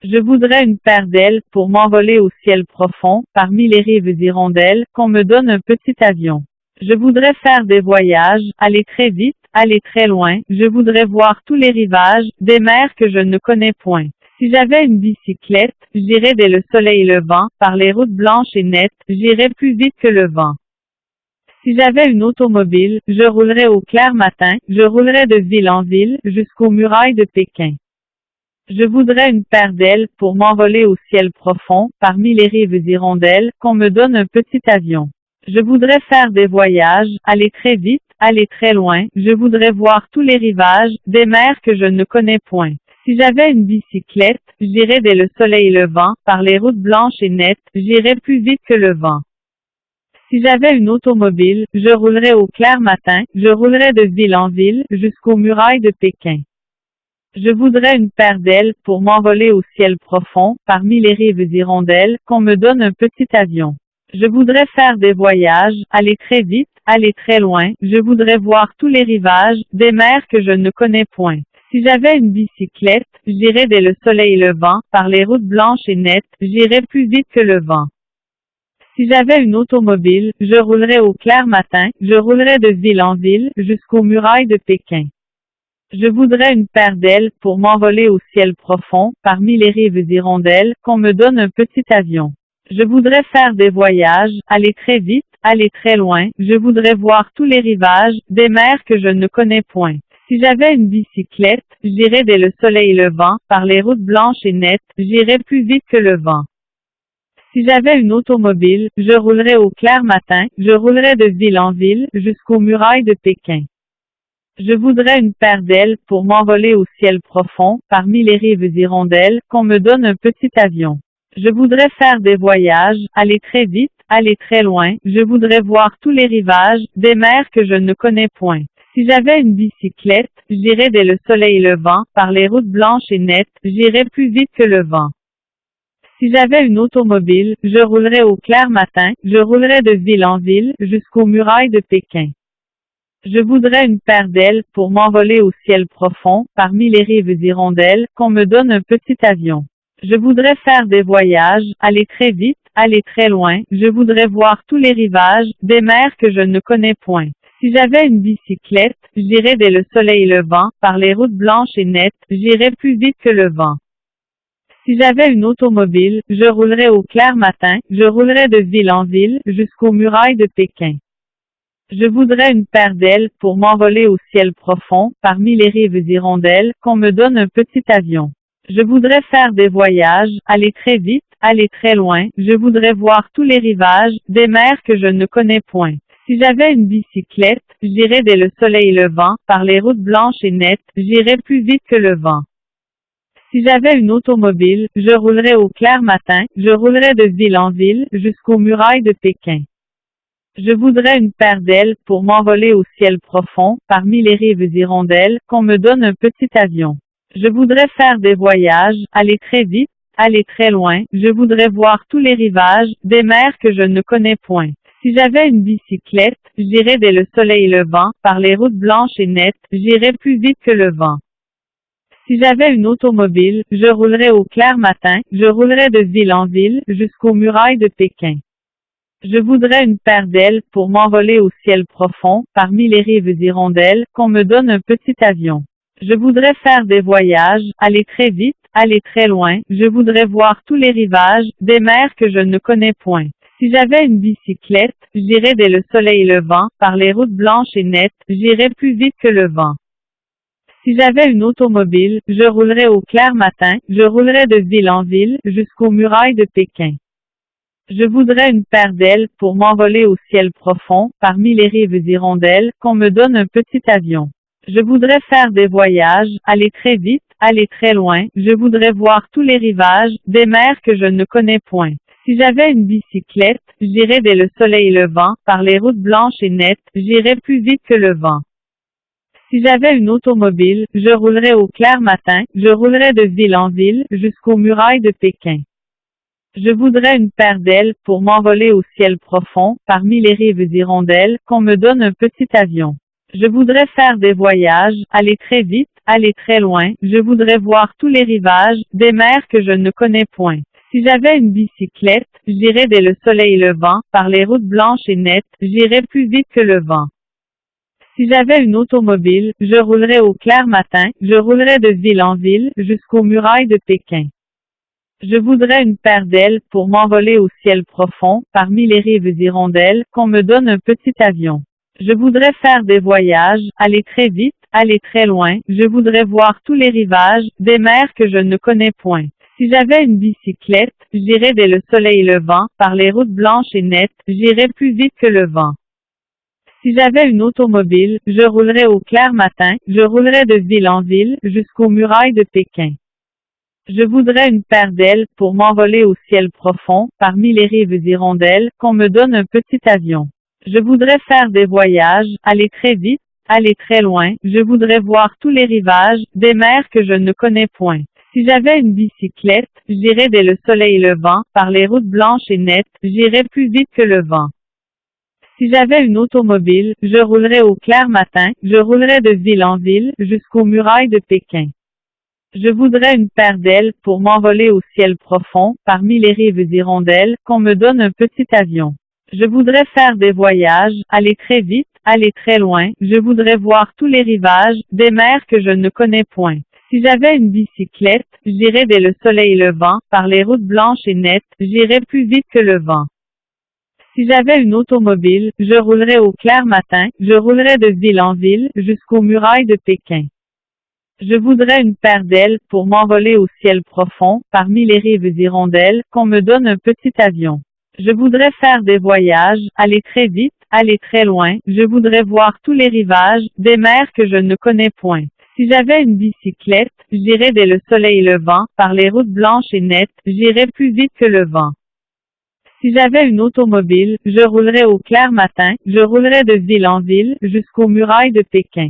Je voudrais une paire d'ailes pour m'envoler au ciel profond, parmi les rives hirondelles, qu'on me donne un petit avion. Je voudrais faire des voyages, aller très vite, aller très loin, je voudrais voir tous les rivages, des mers que je ne connais point. Si j'avais une bicyclette, j'irais dès le soleil levant, par les routes blanches et nettes, j'irais plus vite que le vent. Si j'avais une automobile, je roulerais au clair matin, je roulerais de ville en ville, jusqu'aux murailles de Pékin. Je voudrais une paire d'ailes pour m'envoler au ciel profond, parmi les rives hirondelles, qu'on me donne un petit avion. Je voudrais faire des voyages, aller très vite, aller très loin, je voudrais voir tous les rivages, des mers que je ne connais point. Si j'avais une bicyclette, j'irais dès le soleil levant, par les routes blanches et nettes, j'irais plus vite que le vent. Si j'avais une automobile, je roulerais au clair matin, je roulerais de ville en ville, jusqu'aux murailles de Pékin. Je voudrais une paire d'ailes pour m'envoler au ciel profond, parmi les rives hirondelles, qu'on me donne un petit avion. Je voudrais faire des voyages, aller très vite, aller très loin, je voudrais voir tous les rivages, des mers que je ne connais point. Si j'avais une bicyclette, j'irais dès le soleil levant, par les routes blanches et nettes, j'irais plus vite que le vent. Si j'avais une automobile, je roulerais au clair matin, je roulerais de ville en ville, jusqu'aux murailles de Pékin. Je voudrais une paire d'ailes pour m'envoler au ciel profond, parmi les rives hirondelles, qu'on me donne un petit avion. Je voudrais faire des voyages, aller très vite, aller très loin, je voudrais voir tous les rivages, des mers que je ne connais point. Si j'avais une bicyclette, j'irais dès le soleil levant, par les routes blanches et nettes, j'irais plus vite que le vent. Si j'avais une automobile, je roulerais au clair matin, je roulerais de ville en ville, jusqu'aux murailles de Pékin. Je voudrais une paire d'ailes pour m'envoler au ciel profond, parmi les rives hirondelles, qu'on me donne un petit avion. Je voudrais faire des voyages, aller très vite, aller très loin, je voudrais voir tous les rivages, des mers que je ne connais point. Si j'avais une bicyclette, j'irais dès le soleil levant, par les routes blanches et nettes, j'irais plus vite que le vent. Si j'avais une automobile, je roulerais au clair matin, je roulerais de ville en ville, jusqu'aux murailles de Pékin. Je voudrais une paire d'ailes pour m'envoler au ciel profond, parmi les rives hirondelles, qu'on me donne un petit avion. Je voudrais faire des voyages, aller très vite, aller très loin, je voudrais voir tous les rivages, des mers que je ne connais point. Si j'avais une bicyclette, j'irais dès le soleil levant, par les routes blanches et nettes, j'irais plus vite que le vent. Si j'avais une automobile, je roulerais au clair matin, je roulerais de ville en ville, jusqu'aux murailles de Pékin. Je voudrais une paire d'ailes pour m'envoler au ciel profond, parmi les rives hirondelles, qu'on me donne un petit avion. Je voudrais faire des voyages, aller très vite, aller très loin, je voudrais voir tous les rivages, des mers que je ne connais point. Si j'avais une bicyclette, j'irais dès le soleil levant, par les routes blanches et nettes, j'irais plus vite que le vent. Si j'avais une automobile, je roulerais au clair matin, je roulerais de ville en ville, jusqu'aux murailles de Pékin. Je voudrais une paire d'ailes pour m'envoler au ciel profond, parmi les rives hirondelles, qu'on me donne un petit avion. Je voudrais faire des voyages, aller très vite, aller très loin, je voudrais voir tous les rivages, des mers que je ne connais point. Si j'avais une bicyclette, j'irais dès le soleil levant, par les routes blanches et nettes, j'irais plus vite que le vent. Si j'avais une automobile, je roulerais au clair matin, je roulerais de ville en ville, jusqu'aux murailles de Pékin. Je voudrais une paire d'ailes pour m'envoler au ciel profond, parmi les rives hirondelles, qu'on me donne un petit avion. Je voudrais faire des voyages, aller très vite, aller très loin, je voudrais voir tous les rivages, des mers que je ne connais point. Si j'avais une bicyclette, j'irais dès le soleil levant, par les routes blanches et nettes, j'irais plus vite que le vent. Si j'avais une automobile, je roulerais au clair matin, je roulerais de ville en ville, jusqu'aux murailles de Pékin. Je voudrais une paire d'ailes pour m'envoler au ciel profond, parmi les rives hirondelles, qu'on me donne un petit avion. Je voudrais faire des voyages, aller très vite, aller très loin, je voudrais voir tous les rivages, des mers que je ne connais point. Si j'avais une bicyclette, j'irais dès le soleil levant, par les routes blanches et nettes, j'irais plus vite que le vent. Si j'avais une automobile, je roulerais au clair matin, je roulerais de ville en ville, jusqu'aux murailles de Pékin. Je voudrais une paire d'ailes pour m'envoler au ciel profond, parmi les rives hirondelles, qu'on me donne un petit avion. Je voudrais faire des voyages, aller très vite, aller très loin, je voudrais voir tous les rivages, des mers que je ne connais point. Si j'avais une bicyclette, j'irais dès le soleil levant, par les routes blanches et nettes, j'irais plus vite que le vent. Si j'avais une automobile, je roulerais au clair matin, je roulerais de ville en ville, jusqu'aux murailles de Pékin. Je voudrais une paire d'ailes pour m'envoler au ciel profond, parmi les rives hirondelles, qu'on me donne un petit avion. Je voudrais faire des voyages, aller très vite, aller très loin, je voudrais voir tous les rivages, des mers que je ne connais point. Si j'avais une bicyclette, j'irais dès le soleil levant, par les routes blanches et nettes, j'irais plus vite que le vent. Si j'avais une automobile, je roulerais au clair matin, je roulerais de ville en ville, jusqu'aux murailles de Pékin. Je voudrais une paire d'ailes pour m'envoler au ciel profond, parmi les rives hirondelles, qu'on me donne un petit avion. Je voudrais faire des voyages, aller très vite, aller très loin, je voudrais voir tous les rivages, des mers que je ne connais point. Si j'avais une bicyclette, j'irais dès le soleil levant, par les routes blanches et nettes, j'irais plus vite que le vent. Si j'avais une automobile, je roulerais au clair matin, je roulerais de ville en ville, jusqu'aux murailles de Pékin. Je voudrais une paire d'ailes pour m'envoler au ciel profond, parmi les rives hirondelles, qu'on me donne un petit avion. Je voudrais faire des voyages, aller très vite, aller très loin, je voudrais voir tous les rivages, des mers que je ne connais point. Si j'avais une bicyclette, j'irais dès le soleil levant, par les routes blanches et nettes, j'irais plus vite que le vent. Si j'avais une automobile, je roulerais au clair matin, je roulerais de ville en ville, jusqu'aux murailles de Pékin. Je voudrais une paire d'ailes pour m'envoler au ciel profond, parmi les rives hirondelles, qu'on me donne un petit avion. Je voudrais faire des voyages, aller très vite, aller très loin, je voudrais voir tous les rivages, des mers que je ne connais point. Si j'avais une bicyclette, j'irais dès le soleil levant, par les routes blanches et nettes, j'irais plus vite que le vent. Si j'avais une automobile, je roulerais au clair matin, je roulerais de ville en ville, jusqu'aux murailles de Pékin.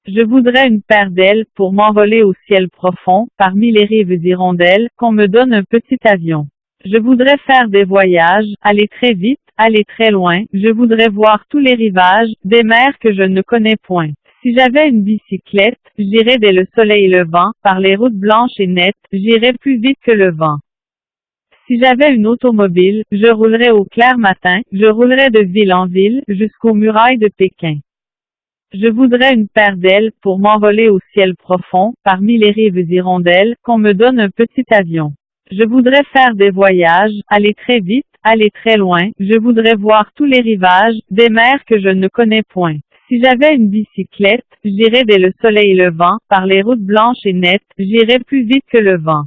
Je voudrais une paire d'ailes pour m'envoler au ciel profond, parmi les rives hirondelles, qu'on me donne un petit avion. Je voudrais faire des voyages, aller très vite, aller très loin, je voudrais voir tous les rivages, des mers que je ne connais point. Si j'avais une bicyclette, j'irais dès le soleil levant, par les routes blanches et nettes, j'irais plus vite que le vent. Si j'avais une automobile, je roulerais au clair matin, je roulerais de ville en ville, jusqu'aux murailles de Pékin. Je voudrais une paire d'ailes pour m'envoler au ciel profond, parmi les rives hirondelles, qu'on me donne un petit avion. Je voudrais faire des voyages, aller très vite, aller très loin, je voudrais voir tous les rivages, des mers que je ne connais point. Si j'avais une bicyclette, j'irais dès le soleil levant, par les routes blanches et nettes, j'irais plus vite que le vent.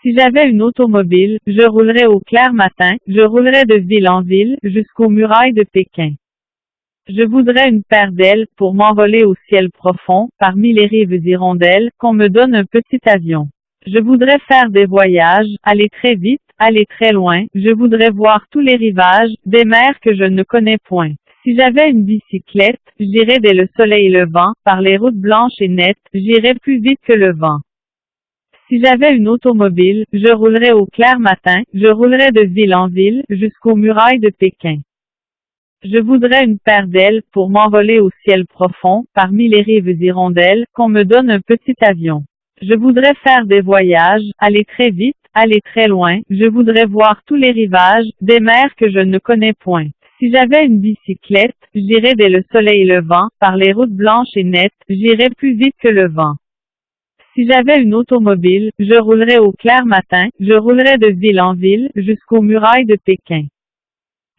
Si j'avais une automobile, je roulerais au clair matin, je roulerais de ville en ville, jusqu'aux murailles de Pékin. Je voudrais une paire d'ailes pour m'envoler au ciel profond, parmi les rives hirondelles, qu'on me donne un petit avion. Je voudrais faire des voyages, aller très vite, aller très loin, je voudrais voir tous les rivages, des mers que je ne connais point. Si j'avais une bicyclette, j'irais dès le soleil levant, par les routes blanches et nettes, j'irais plus vite que le vent. Si j'avais une automobile, je roulerais au clair matin, je roulerais de ville en ville, jusqu'aux murailles de Pékin. Je voudrais une paire d'ailes pour m'envoler au ciel profond, parmi les rives hirondelles, qu'on me donne un petit avion. Je voudrais faire des voyages, aller très vite, aller très loin, je voudrais voir tous les rivages, des mers que je ne connais point. Si j'avais une bicyclette, j'irais dès le soleil levant, par les routes blanches et nettes, j'irais plus vite que le vent. Si j'avais une automobile, je roulerais au clair matin, je roulerais de ville en ville, jusqu'aux murailles de Pékin.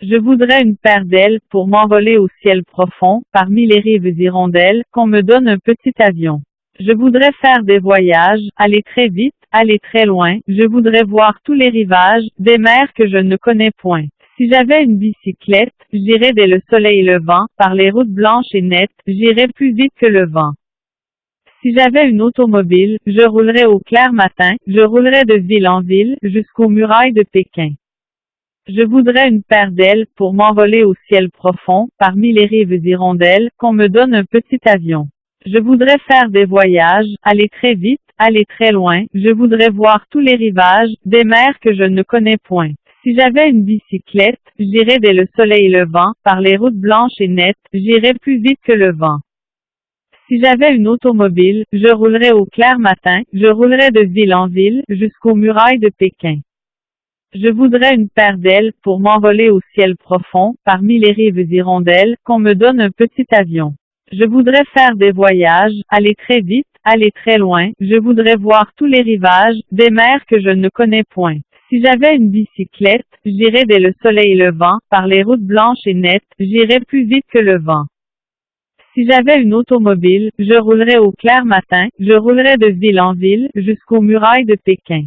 Je voudrais une paire d'ailes pour m'envoler au ciel profond, parmi les rives hirondelles, qu'on me donne un petit avion. Je voudrais faire des voyages, aller très vite, aller très loin, je voudrais voir tous les rivages, des mers que je ne connais point. Si j'avais une bicyclette, j'irais dès le soleil levant, par les routes blanches et nettes, j'irais plus vite que le vent. Si j'avais une automobile, je roulerais au clair matin, je roulerais de ville en ville, jusqu'aux murailles de Pékin. Je voudrais une paire d'ailes pour m'envoler au ciel profond, parmi les rives hirondelles, qu'on me donne un petit avion. Je voudrais faire des voyages, aller très vite, aller très loin, je voudrais voir tous les rivages, des mers que je ne connais point. Si j'avais une bicyclette, j'irais dès le soleil levant, par les routes blanches et nettes, j'irais plus vite que le vent. Si j'avais une automobile, je roulerais au clair matin, je roulerais de ville en ville, jusqu'aux murailles de Pékin. Je voudrais une paire d'ailes pour m'envoler au ciel profond, parmi les rives hirondelles, qu'on me donne un petit avion. Je voudrais faire des voyages, aller très vite, aller très loin, je voudrais voir tous les rivages, des mers que je ne connais point. Si j'avais une bicyclette, j'irais dès le soleil levant, par les routes blanches et nettes, j'irais plus vite que le vent. Si j'avais une automobile, je roulerais au clair matin, je roulerais de ville en ville, jusqu'aux murailles de Pékin.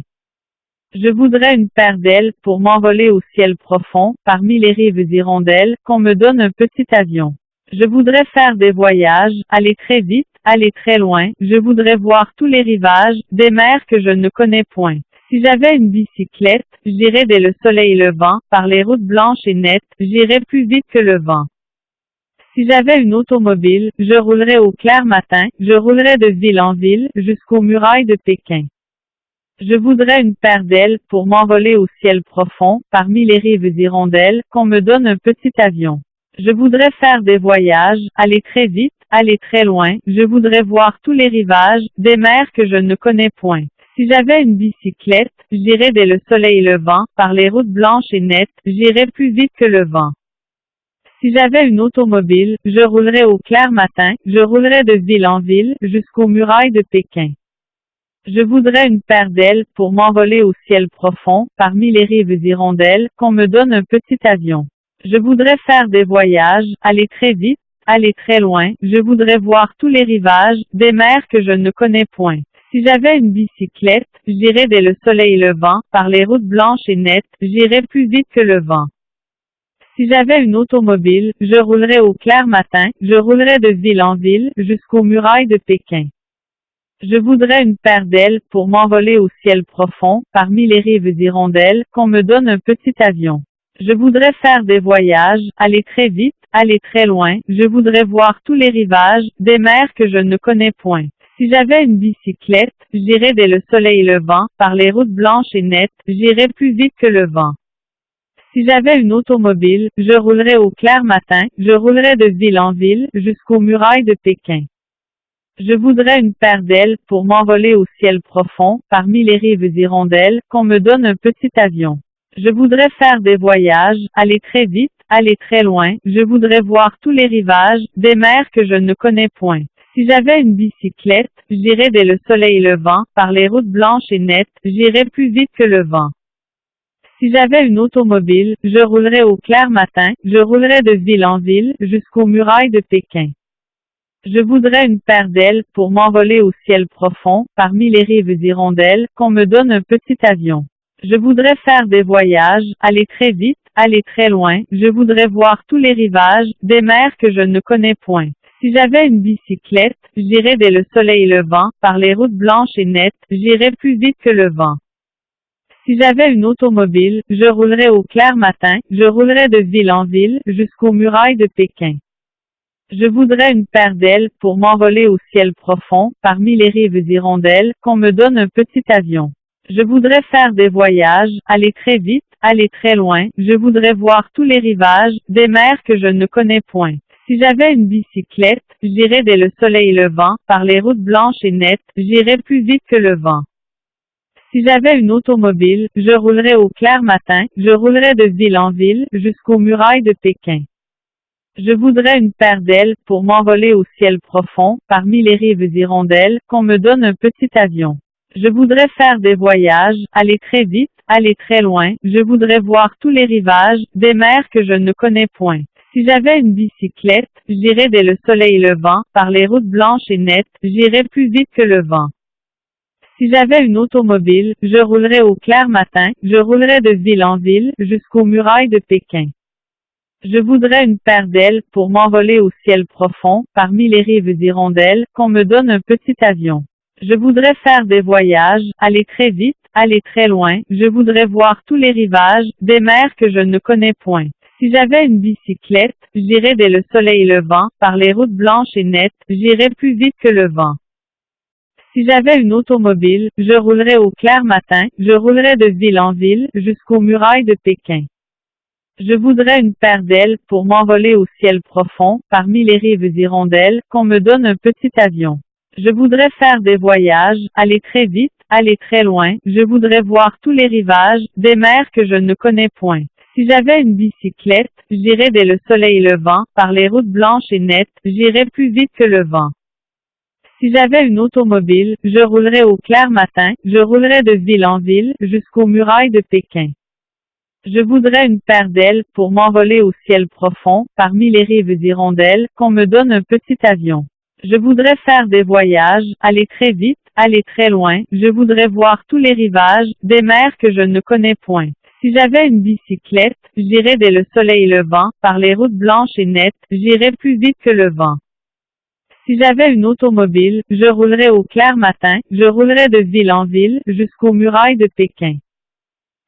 Je voudrais une paire d'ailes pour m'envoler au ciel profond, parmi les rives hirondelles, qu'on me donne un petit avion. Je voudrais faire des voyages, aller très vite, aller très loin, je voudrais voir tous les rivages, des mers que je ne connais point. Si j'avais une bicyclette, j'irais dès le soleil levant, par les routes blanches et nettes, j'irais plus vite que le vent. Si j'avais une automobile, je roulerais au clair matin, je roulerais de ville en ville, jusqu'aux murailles de Pékin. Je voudrais une paire d'ailes pour m'envoler au ciel profond, parmi les rives hirondelles, qu'on me donne un petit avion. Je voudrais faire des voyages, aller très vite, aller très loin, je voudrais voir tous les rivages, des mers que je ne connais point. Si j'avais une bicyclette, j'irais dès le soleil levant, par les routes blanches et nettes, j'irais plus vite que le vent. Si j'avais une automobile, je roulerais au clair matin, je roulerais de ville en ville, jusqu'aux murailles de Pékin. Je voudrais une paire d'ailes pour m'envoler au ciel profond, parmi les rives hirondelles, qu'on me donne un petit avion. Je voudrais faire des voyages, aller très vite, aller très loin, je voudrais voir tous les rivages, des mers que je ne connais point. Si j'avais une bicyclette, j'irais dès le soleil levant, par les routes blanches et nettes, j'irais plus vite que le vent. Si j'avais une automobile, je roulerais au clair matin, je roulerais de ville en ville, jusqu'aux murailles de Pékin. Je voudrais une paire d'ailes pour m'envoler au ciel profond, parmi les rives hirondelles, qu'on me donne un petit avion. Je voudrais faire des voyages, aller très vite, aller très loin, je voudrais voir tous les rivages, des mers que je ne connais point. Si j'avais une bicyclette, j'irais dès le soleil levant, par les routes blanches et nettes, j'irais plus vite que le vent. Si j'avais une automobile, je roulerais au clair matin, je roulerais de ville en ville, jusqu'aux murailles de Pékin. Je voudrais une paire d'ailes pour m'envoler au ciel profond, parmi les rives hirondelles, qu'on me donne un petit avion. Je voudrais faire des voyages, aller très vite, aller très loin, je voudrais voir tous les rivages, des mers que je ne connais point. Si j'avais une bicyclette, j'irais dès le soleil levant, par les routes blanches et nettes, j'irais plus vite que le vent. Si j'avais une automobile, je roulerais au clair matin, je roulerais de ville en ville, jusqu'aux murailles de Pékin. Je voudrais une paire d'ailes pour m'envoler au ciel profond, parmi les rives hirondelles, qu'on me donne un petit avion. Je voudrais faire des voyages, aller très vite, aller très loin, je voudrais voir tous les rivages, des mers que je ne connais point. Si j'avais une bicyclette, j'irais dès le soleil levant, par les routes blanches et nettes, j'irais plus vite que le vent. Si j'avais une automobile, je roulerais au clair matin, je roulerais de ville en ville, jusqu'aux murailles de Pékin. Je voudrais une paire d'ailes pour m'envoler au ciel profond, parmi les rives hirondelles, qu'on me donne un petit avion. Je voudrais faire des voyages, aller très vite, aller très loin, je voudrais voir tous les rivages, des mers que je ne connais point. Si j'avais une bicyclette, j'irais dès le soleil levant, par les routes blanches et nettes, j'irais plus vite que le vent. Si j'avais une automobile, je roulerais au clair matin, je roulerais de ville en ville, jusqu'aux murailles de Pékin. Je voudrais une paire d'ailes pour m'envoler au ciel profond, parmi les rives hirondelles, qu'on me donne un petit avion. Je voudrais faire des voyages, aller très vite, aller très loin, je voudrais voir tous les rivages, des mers que je ne connais point. Si j'avais une bicyclette, j'irais dès le soleil levant, par les routes blanches et nettes, j'irais plus vite que le vent. Si j'avais une automobile, je roulerais au clair matin, je roulerais de ville en ville, jusqu'aux murailles de Pékin. Je voudrais une paire d'ailes pour m'envoler au ciel profond, parmi les rives hirondelles, qu'on me donne un petit avion. Je voudrais faire des voyages, aller très vite, aller très loin, je voudrais voir tous les rivages, des mers que je ne connais point. Si j'avais une bicyclette, j'irais dès le soleil levant, par les routes blanches et nettes, j'irais plus vite que le vent. Si j'avais une automobile, je roulerais au clair matin, je roulerais de ville en ville, jusqu'aux murailles de Pékin. Je voudrais une paire d'ailes pour m'envoler au ciel profond, parmi les rives hirondelles, qu'on me donne un petit avion. Je voudrais faire des voyages, aller très vite, aller très loin, je voudrais voir tous les rivages, des mers que je ne connais point. Si j'avais une bicyclette, j'irais dès le soleil levant, par les routes blanches et nettes, j'irais plus vite que le vent. Si j'avais une automobile, je roulerais au clair matin, je roulerais de ville en ville, jusqu'aux murailles de Pékin. Je voudrais une paire d'ailes pour m'envoler au ciel profond, parmi les rives hirondelles, qu'on me donne un petit avion. Je voudrais faire des voyages, aller très vite, aller très loin, je voudrais voir tous les rivages, des mers que je ne connais point. Si j'avais une bicyclette, j'irais dès le soleil levant, par les routes blanches et nettes, j'irais plus vite que le vent. Si j'avais une automobile, je roulerais au clair matin, je roulerais de ville en ville, jusqu'aux murailles de Pékin.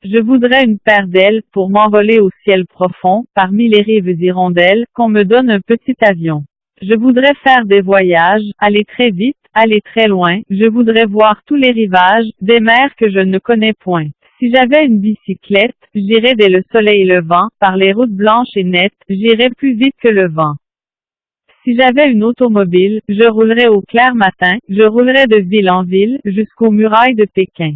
Je voudrais une paire d'ailes pour m'envoler au ciel profond, parmi les rives hirondelles, qu'on me donne un petit avion. Je voudrais faire des voyages, aller très vite, aller très loin, je voudrais voir tous les rivages, des mers que je ne connais point. Si j'avais une bicyclette, j'irais dès le soleil levant, par les routes blanches et nettes, j'irais plus vite que le vent. Si j'avais une automobile, je roulerais au clair matin, je roulerais de ville en ville, jusqu'aux murailles de Pékin.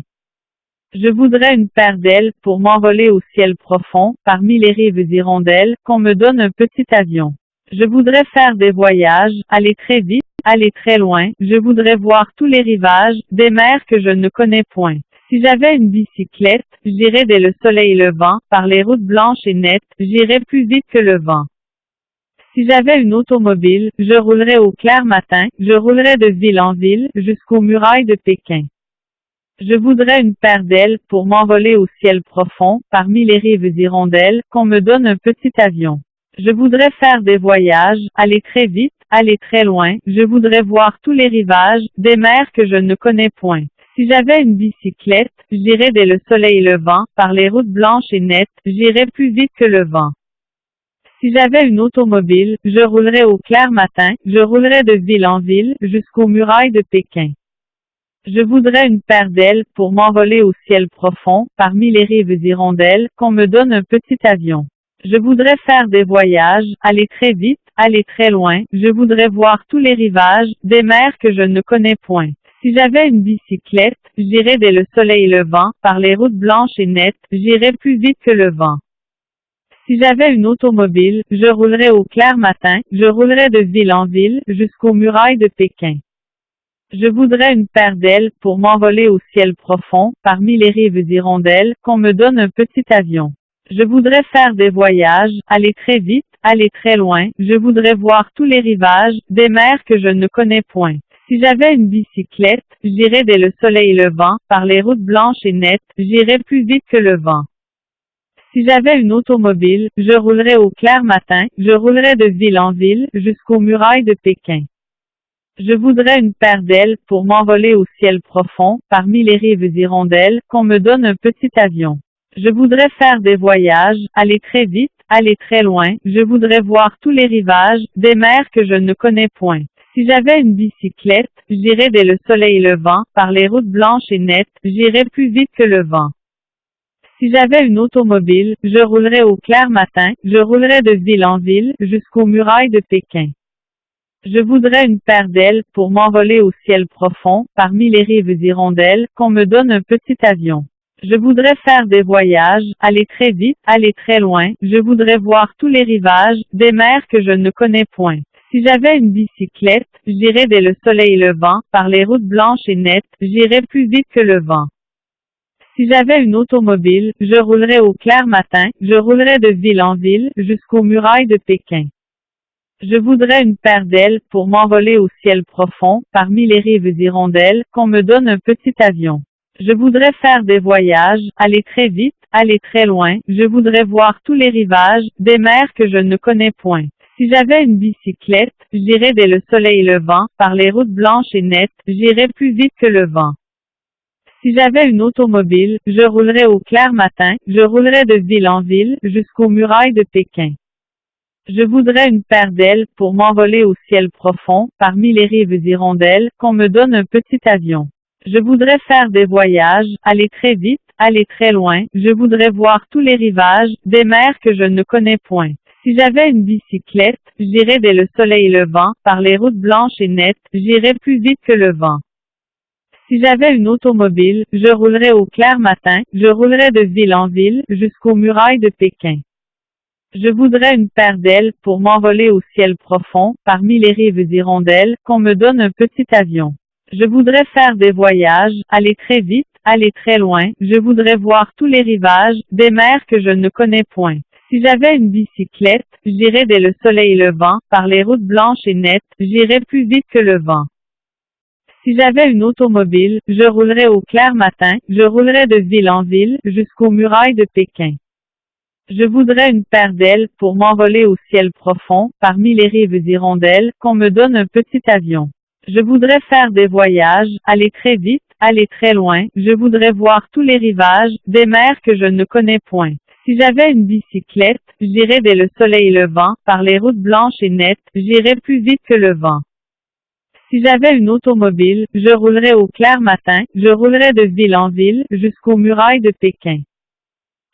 Je voudrais une paire d'ailes pour m'envoler au ciel profond, parmi les rives hirondelles, qu'on me donne un petit avion. Je voudrais faire des voyages, aller très vite, aller très loin, je voudrais voir tous les rivages, des mers que je ne connais point. Si j'avais une bicyclette, j'irais dès le soleil levant, par les routes blanches et nettes, j'irais plus vite que le vent. Si j'avais une automobile, je roulerais au clair matin, je roulerais de ville en ville, jusqu'aux murailles de Pékin. Je voudrais une paire d'ailes pour m'envoler au ciel profond, parmi les rives hirondelles, qu'on me donne un petit avion. Je voudrais faire des voyages, aller très vite, aller très loin, je voudrais voir tous les rivages, des mers que je ne connais point. Si j'avais une bicyclette, j'irais dès le soleil levant, par les routes blanches et nettes, j'irais plus vite que le vent. Si j'avais une automobile, je roulerais au clair matin, je roulerais de ville en ville, jusqu'aux murailles de Pékin. Je voudrais une paire d'ailes pour m'envoler au ciel profond, parmi les rives hirondelles, qu'on me donne un petit avion. Je voudrais faire des voyages, aller très vite, aller très loin, je voudrais voir tous les rivages, des mers que je ne connais point. Si j'avais une bicyclette, j'irais dès le soleil levant, par les routes blanches et nettes, j'irais plus vite que le vent. Si j'avais une automobile, je roulerais au clair matin, je roulerais de ville en ville, jusqu'aux murailles de Pékin. Je voudrais une paire d'ailes pour m'envoler au ciel profond, parmi les rives hirondelles, qu'on me donne un petit avion. Je voudrais faire des voyages, aller très vite, aller très loin, je voudrais voir tous les rivages, des mers que je ne connais point. Si j'avais une bicyclette, j'irais dès le soleil levant, par les routes blanches et nettes, j'irais plus vite que le vent. Si j'avais une automobile, je roulerais au clair matin, je roulerais de ville en ville, jusqu'aux murailles de Pékin. Je voudrais une paire d'ailes pour m'envoler au ciel profond, parmi les rives hirondelles, qu'on me donne un petit avion. Je voudrais faire des voyages, aller très vite, aller très loin, je voudrais voir tous les rivages, des mers que je ne connais point. Si j'avais une bicyclette, j'irais dès le soleil levant, par les routes blanches et nettes, j'irais plus vite que le vent. Si j'avais une automobile, je roulerais au clair matin, je roulerais de ville en ville, jusqu'aux murailles de Pékin. Je voudrais une paire d'ailes pour m'envoler au ciel profond, parmi les rives hirondelles, qu'on me donne un petit avion. Je voudrais faire des voyages, aller très vite, aller très loin, je voudrais voir tous les rivages, des mers que je ne connais point. Si j'avais une bicyclette, j'irais dès le soleil levant, par les routes blanches et nettes, j'irais plus vite que le vent. Si j'avais une automobile, je roulerais au clair matin, je roulerais de ville en ville, jusqu'aux murailles de Pékin. Je voudrais une paire d'ailes pour m'envoler au ciel profond, parmi les rives hirondelles, qu'on me donne un petit avion. Je voudrais faire des voyages, aller très vite, aller très loin, je voudrais voir tous les rivages, des mers que je ne connais point. Si j'avais une bicyclette, j'irais dès le soleil levant, par les routes blanches et nettes, j'irais plus vite que le vent. Si j'avais une automobile, je roulerais au clair matin, je roulerais de ville en ville, jusqu'aux murailles de Pékin. Je voudrais une paire d'ailes pour m'envoler au ciel profond, parmi les rives hirondelles, qu'on me donne un petit avion. Je voudrais faire des voyages, aller très vite, aller très loin, je voudrais voir tous les rivages, des mers que je ne connais point. Si j'avais une bicyclette, j'irais dès le soleil levant, par les routes blanches et nettes, j'irais plus vite que le vent. Si j'avais une automobile, je roulerais au clair matin, je roulerais de ville en ville, jusqu'aux murailles de Pékin. Je voudrais une paire d'ailes pour m'envoler au ciel profond, parmi les rives hirondelles, qu'on me donne un petit avion. Je voudrais faire des voyages, aller très vite, aller très loin, je voudrais voir tous les rivages, des mers que je ne connais point. Si j'avais une bicyclette, j'irais dès le soleil levant, par les routes blanches et nettes, j'irais plus vite que le vent. Si j'avais une automobile, je roulerais au clair matin, je roulerais de ville en ville, jusqu'aux murailles de Pékin. Je voudrais une paire d'ailes pour m'envoler au ciel profond, parmi les rives hirondelles, qu'on me donne un petit avion. Je voudrais faire des voyages, aller très vite, aller très loin, je voudrais voir tous les rivages, des mers que je ne connais point. Si j'avais une bicyclette, j'irais dès le soleil levant, par les routes blanches et nettes, j'irais plus vite que le vent. Si j'avais une automobile, je roulerais au clair matin, je roulerais de ville en ville, jusqu'aux murailles de Pékin.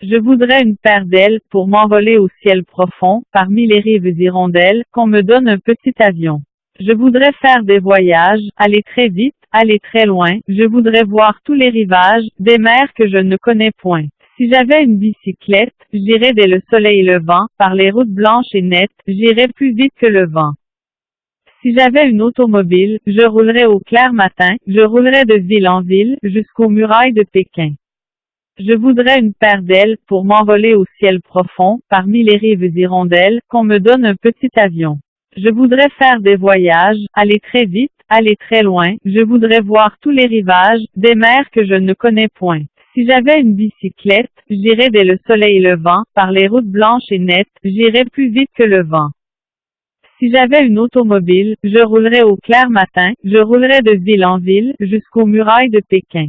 Je voudrais une paire d'ailes pour m'envoler au ciel profond, parmi les rives hirondelles, qu'on me donne un petit avion. Je voudrais faire des voyages, aller très vite, aller très loin, je voudrais voir tous les rivages, des mers que je ne connais point. Si j'avais une bicyclette, j'irais dès le soleil levant, par les routes blanches et nettes, j'irais plus vite que le vent. Si j'avais une automobile, je roulerais au clair matin, je roulerais de ville en ville, jusqu'aux murailles de Pékin. Je voudrais une paire d'ailes pour m'envoler au ciel profond, parmi les rives hirondelles, qu'on me donne un petit avion. Je voudrais faire des voyages, aller très vite, aller très loin, je voudrais voir tous les rivages, des mers que je ne connais point. Si j'avais une bicyclette, j'irais dès le soleil levant, par les routes blanches et nettes, j'irais plus vite que le vent. Si j'avais une automobile, je roulerais au clair matin, je roulerais de ville en ville, jusqu'aux murailles de Pékin.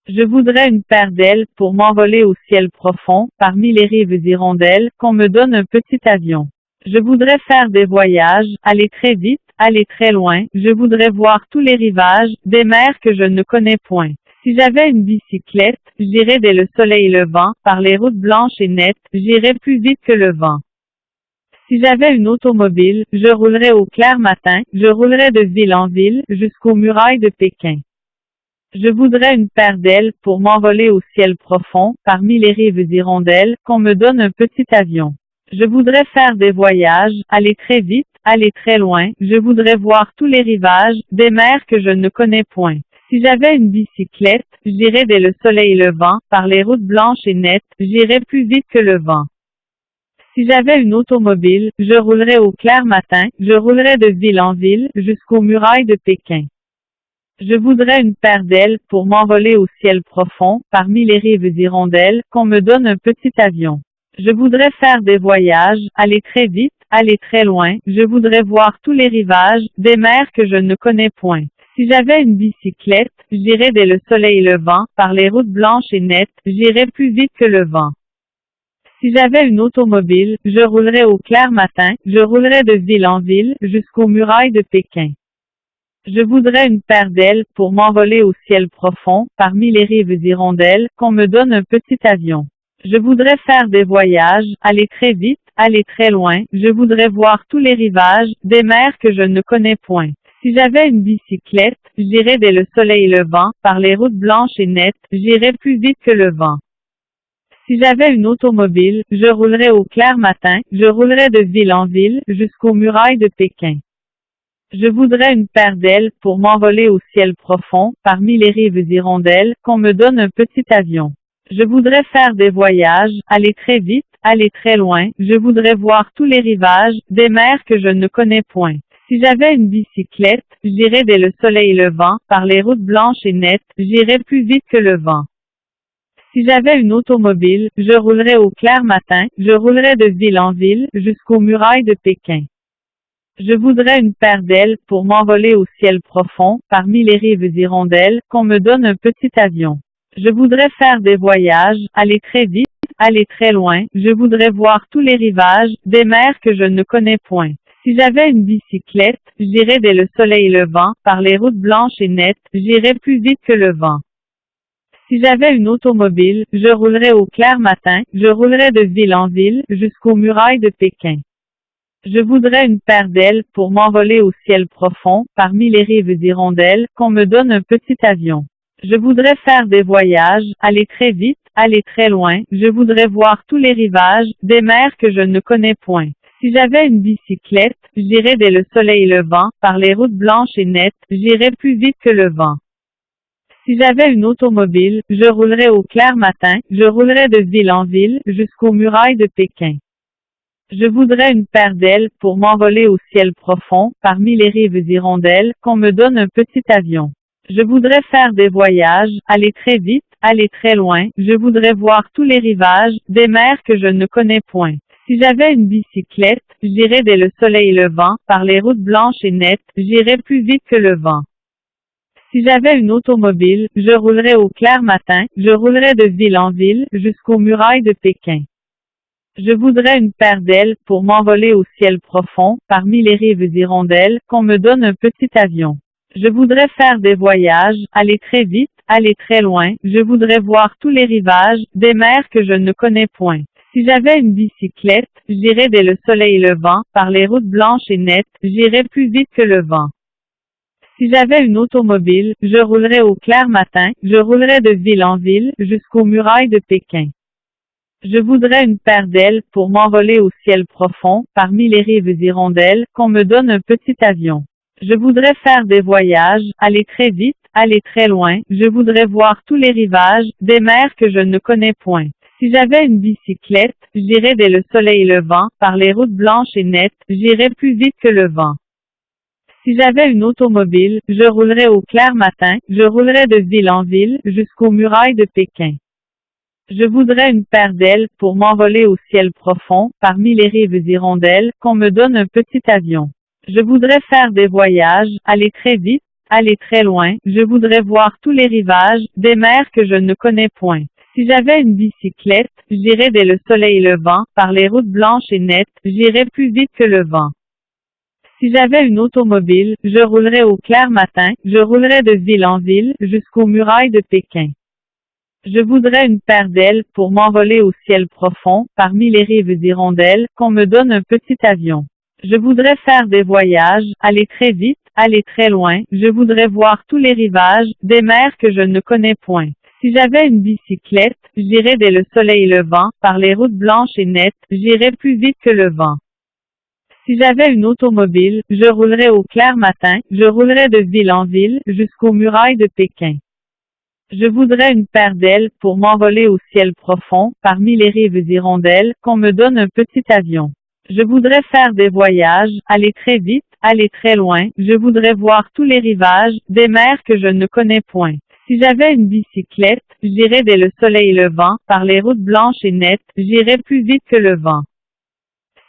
Je voudrais une paire d'ailes pour m'envoler au ciel profond, parmi les rives hirondelles, qu'on me donne un petit avion. Je voudrais faire des voyages, aller très vite, aller très loin, je voudrais voir tous les rivages, des mers que je ne connais point. Si j'avais une bicyclette, j'irais dès le soleil levant, par les routes blanches et nettes, j'irais plus vite que le vent. Si j'avais une automobile, je roulerais au clair matin, je roulerais de ville en ville, jusqu'aux murailles de Pékin. Je voudrais une paire d'ailes pour m'envoler au ciel profond, parmi les rives hirondelles, qu'on me donne un petit avion. Je voudrais faire des voyages, aller très vite, aller très loin, je voudrais voir tous les rivages, des mers que je ne connais point. Si j'avais une bicyclette, j'irais dès le soleil levant, par les routes blanches et nettes, j'irais plus vite que le vent. Si j'avais une automobile, je roulerais au clair matin, je roulerais de ville en ville, jusqu'aux murailles de Pékin. Je voudrais une paire d'ailes pour m'envoler au ciel profond, parmi les rives hirondelles, qu'on me donne un petit avion. Je voudrais faire des voyages, aller très vite, aller très loin, je voudrais voir tous les rivages, des mers que je ne connais point. Si j'avais une bicyclette, j'irais dès le soleil levant, par les routes blanches et nettes, j'irais plus vite que le vent. Si j'avais une automobile, je roulerais au clair matin, je roulerais de ville en ville, jusqu'aux murailles de Pékin. Je voudrais une paire d'ailes pour m'envoler au ciel profond, parmi les rives hirondelles, qu'on me donne un petit avion. Je voudrais faire des voyages, aller très vite, aller très loin, je voudrais voir tous les rivages, des mers que je ne connais point. Si j'avais une bicyclette, j'irais dès le soleil levant, par les routes blanches et nettes, j'irais plus vite que le vent. Si j'avais une automobile, je roulerais au clair matin, je roulerais de ville en ville, jusqu'aux murailles de Pékin. Je voudrais une paire d'ailes pour m'envoler au ciel profond, parmi les rives hirondelles, qu'on me donne un petit avion. Je voudrais faire des voyages, aller très vite, aller très loin, je voudrais voir tous les rivages, des mers que je ne connais point. Si j'avais une bicyclette, j'irais dès le soleil levant, par les routes blanches et nettes, j'irais plus vite que le vent. Si j'avais une automobile, je roulerais au clair matin, je roulerais de ville en ville, jusqu'aux murailles de Pékin. Je voudrais une paire d'ailes pour m'envoler au ciel profond, parmi les rives hirondelles, qu'on me donne un petit avion. Je voudrais faire des voyages, aller très vite, aller très loin, je voudrais voir tous les rivages, des mers que je ne connais point. Si j'avais une bicyclette, j'irais dès le soleil levant, par les routes blanches et nettes, j'irais plus vite que le vent. Si j'avais une automobile, je roulerais au clair matin, je roulerais de ville en ville, jusqu'aux murailles de Pékin. Je voudrais une paire d'ailes pour m'envoler au ciel profond, parmi les rives hirondelles, qu'on me donne un petit avion. Je voudrais faire des voyages, aller très vite, aller très loin, je voudrais voir tous les rivages, des mers que je ne connais point. Si j'avais une bicyclette, j'irais dès le soleil levant, par les routes blanches et nettes, j'irais plus vite que le vent. Si j'avais une automobile, je roulerais au clair matin, je roulerais de ville en ville, jusqu'aux murailles de Pékin. Je voudrais une paire d'ailes pour m'envoler au ciel profond, parmi les rives hirondelles, qu'on me donne un petit avion. Je voudrais faire des voyages, aller très vite, aller très loin, je voudrais voir tous les rivages, des mers que je ne connais point. Si j'avais une bicyclette, j'irais dès le soleil levant, par les routes blanches et nettes, j'irais plus vite que le vent. Si j'avais une automobile, je roulerais au clair matin, je roulerais de ville en ville, jusqu'aux murailles de Pékin. Je voudrais une paire d'ailes pour m'envoler au ciel profond, parmi les rives hirondelles, qu'on me donne un petit avion. Je voudrais faire des voyages, aller très vite, aller très loin, je voudrais voir tous les rivages, des mers que je ne connais point. Si j'avais une bicyclette, j'irais dès le soleil levant, par les routes blanches et nettes, j'irais plus vite que le vent. Si j'avais une automobile, je roulerais au clair matin, je roulerais de ville en ville, jusqu'aux murailles de Pékin. Je voudrais une paire d'ailes pour m'envoler au ciel profond, parmi les rives hirondelles, qu'on me donne un petit avion. Je voudrais faire des voyages, aller très vite, aller très loin, je voudrais voir tous les rivages, des mers que je ne connais point. Si j'avais une bicyclette, j'irais dès le soleil levant, par les routes blanches et nettes, j'irais plus vite que le vent. Si j'avais une automobile, je roulerais au clair matin, je roulerais de ville en ville, jusqu'aux murailles de Pékin. Je voudrais une paire d'ailes pour m'envoler au ciel profond, parmi les rives hirondelles, qu'on me donne un petit avion. Je voudrais faire des voyages, aller très vite, aller très loin, je voudrais voir tous les rivages, des mers que je ne connais point. Si j'avais une bicyclette, j'irais dès le soleil levant, par les routes blanches et nettes, j'irais plus vite que le vent. Si j'avais une automobile, je roulerais au clair matin, je roulerais de ville en ville, jusqu'aux murailles de Pékin. Je voudrais une paire d'ailes pour m'envoler au ciel profond, parmi les rives hirondelles, qu'on me donne un petit avion. Je voudrais faire des voyages, aller très vite, aller très loin, je voudrais voir tous les rivages, des mers que je ne connais point. Si j'avais une bicyclette, j'irais dès le soleil levant, par les routes blanches et nettes, j'irais plus vite que le vent. Si j'avais une automobile, je roulerais au clair matin, je roulerais de ville en ville, jusqu'aux murailles de Pékin. Je voudrais une paire d'ailes pour m'envoler au ciel profond, parmi les rives hirondelles, qu'on me donne un petit avion. Je voudrais faire des voyages, aller très vite, aller très loin, je voudrais voir tous les rivages, des mers que je ne connais point. Si j'avais une bicyclette, j'irais dès le soleil levant, par les routes blanches et nettes, j'irais plus vite que le vent.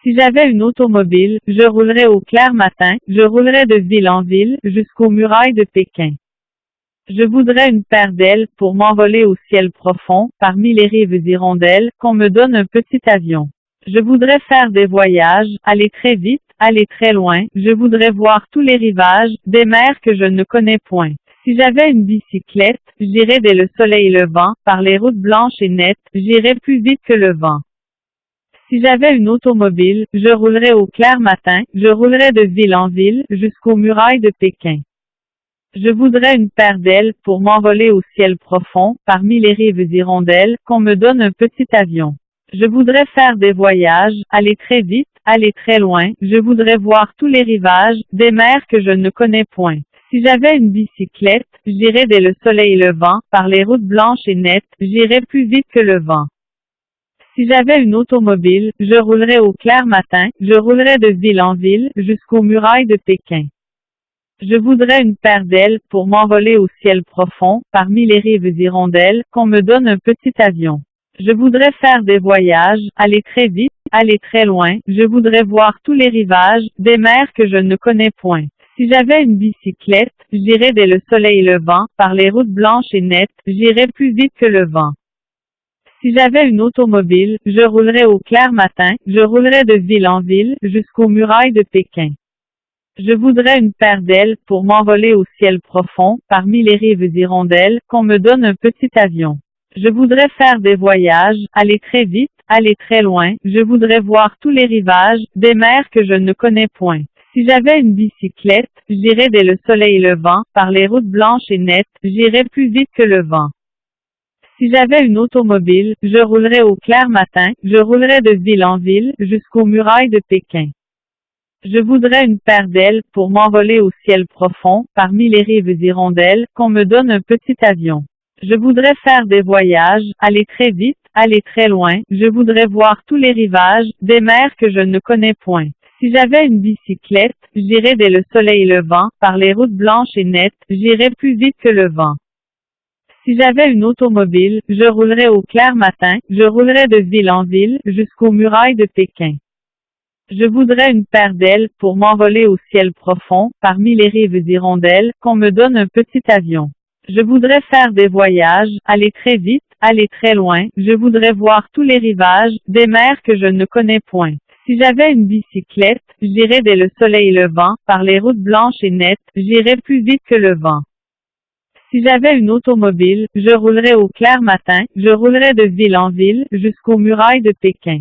Si j'avais une automobile, je roulerais au clair matin, je roulerais de ville en ville, jusqu'aux murailles de Pékin. Je voudrais une paire d'ailes pour m'envoler au ciel profond, parmi les rives hirondelles, qu'on me donne un petit avion. Je voudrais faire des voyages, aller très vite, aller très loin, je voudrais voir tous les rivages, des mers que je ne connais point. Si j'avais une bicyclette, j'irais dès le soleil levant, par les routes blanches et nettes, j'irais plus vite que le vent. Si j'avais une automobile, je roulerais au clair matin, je roulerais de ville en ville, jusqu'aux murailles de Pékin. Je voudrais une paire d'ailes pour m'envoler au ciel profond, parmi les rives hirondelles, qu'on me donne un petit avion. Je voudrais faire des voyages, aller très vite, aller très loin, je voudrais voir tous les rivages, des mers que je ne connais point. Si j'avais une bicyclette, j'irais dès le soleil levant, par les routes blanches et nettes, j'irais plus vite que le vent. Si j'avais une automobile, je roulerais au clair matin, je roulerais de ville en ville, jusqu'aux murailles de Pékin. Je voudrais une paire d'ailes pour m'envoler au ciel profond, parmi les rives hirondelles, qu'on me donne un petit avion. Je voudrais faire des voyages, aller très vite, aller très loin, je voudrais voir tous les rivages, des mers que je ne connais point. Si j'avais une bicyclette, j'irais dès le soleil levant, par les routes blanches et nettes, j'irais plus vite que le vent. Si j'avais une automobile, je roulerais au clair matin, je roulerais de ville en ville, jusqu'aux murailles de Pékin. Je voudrais une paire d'ailes pour m'envoler au ciel profond, parmi les rives hirondelles, qu'on me donne un petit avion. Je voudrais faire des voyages, aller très vite, aller très loin, je voudrais voir tous les rivages, des mers que je ne connais point. Si j'avais une bicyclette, j'irais dès le soleil levant, par les routes blanches et nettes, j'irais plus vite que le vent. Si j'avais une automobile, je roulerais au clair matin, je roulerais de ville en ville, jusqu'aux murailles de Pékin. Je voudrais une paire d'ailes pour m'envoler au ciel profond, parmi les rives hirondelles, qu'on me donne un petit avion. Je voudrais faire des voyages, aller très vite, aller très loin, je voudrais voir tous les rivages, des mers que je ne connais point. Si j'avais une bicyclette, j'irais dès le soleil levant, par les routes blanches et nettes, j'irais plus vite que le vent. Si j'avais une automobile, je roulerais au clair matin, je roulerais de ville en ville, jusqu'aux murailles de Pékin. Je voudrais une paire d'ailes pour m'envoler au ciel profond, parmi les rives hirondelles, qu'on me donne un petit avion. Je voudrais faire des voyages, aller très vite, aller très loin, je voudrais voir tous les rivages, des mers que je ne connais point. Si j'avais une bicyclette, j'irais dès le soleil levant, par les routes blanches et nettes, j'irais plus vite que le vent. Si j'avais une automobile, je roulerais au clair matin, je roulerais de ville en ville, jusqu'aux murailles de Pékin.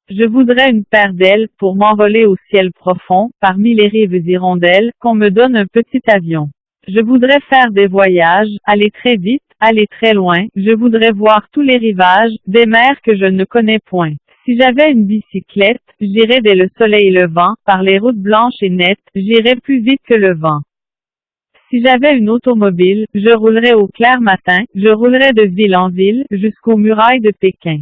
Je voudrais une paire d'ailes pour m'envoler au ciel profond, parmi les rives hirondelles, qu'on me donne un petit avion. Je voudrais faire des voyages, aller très vite, aller très loin, je voudrais voir tous les rivages, des mers que je ne connais point. Si j'avais une bicyclette, j'irais dès le soleil levant, par les routes blanches et nettes, j'irais plus vite que le vent. Si j'avais une automobile, je roulerais au clair matin, je roulerais de ville en ville, jusqu'aux murailles de Pékin.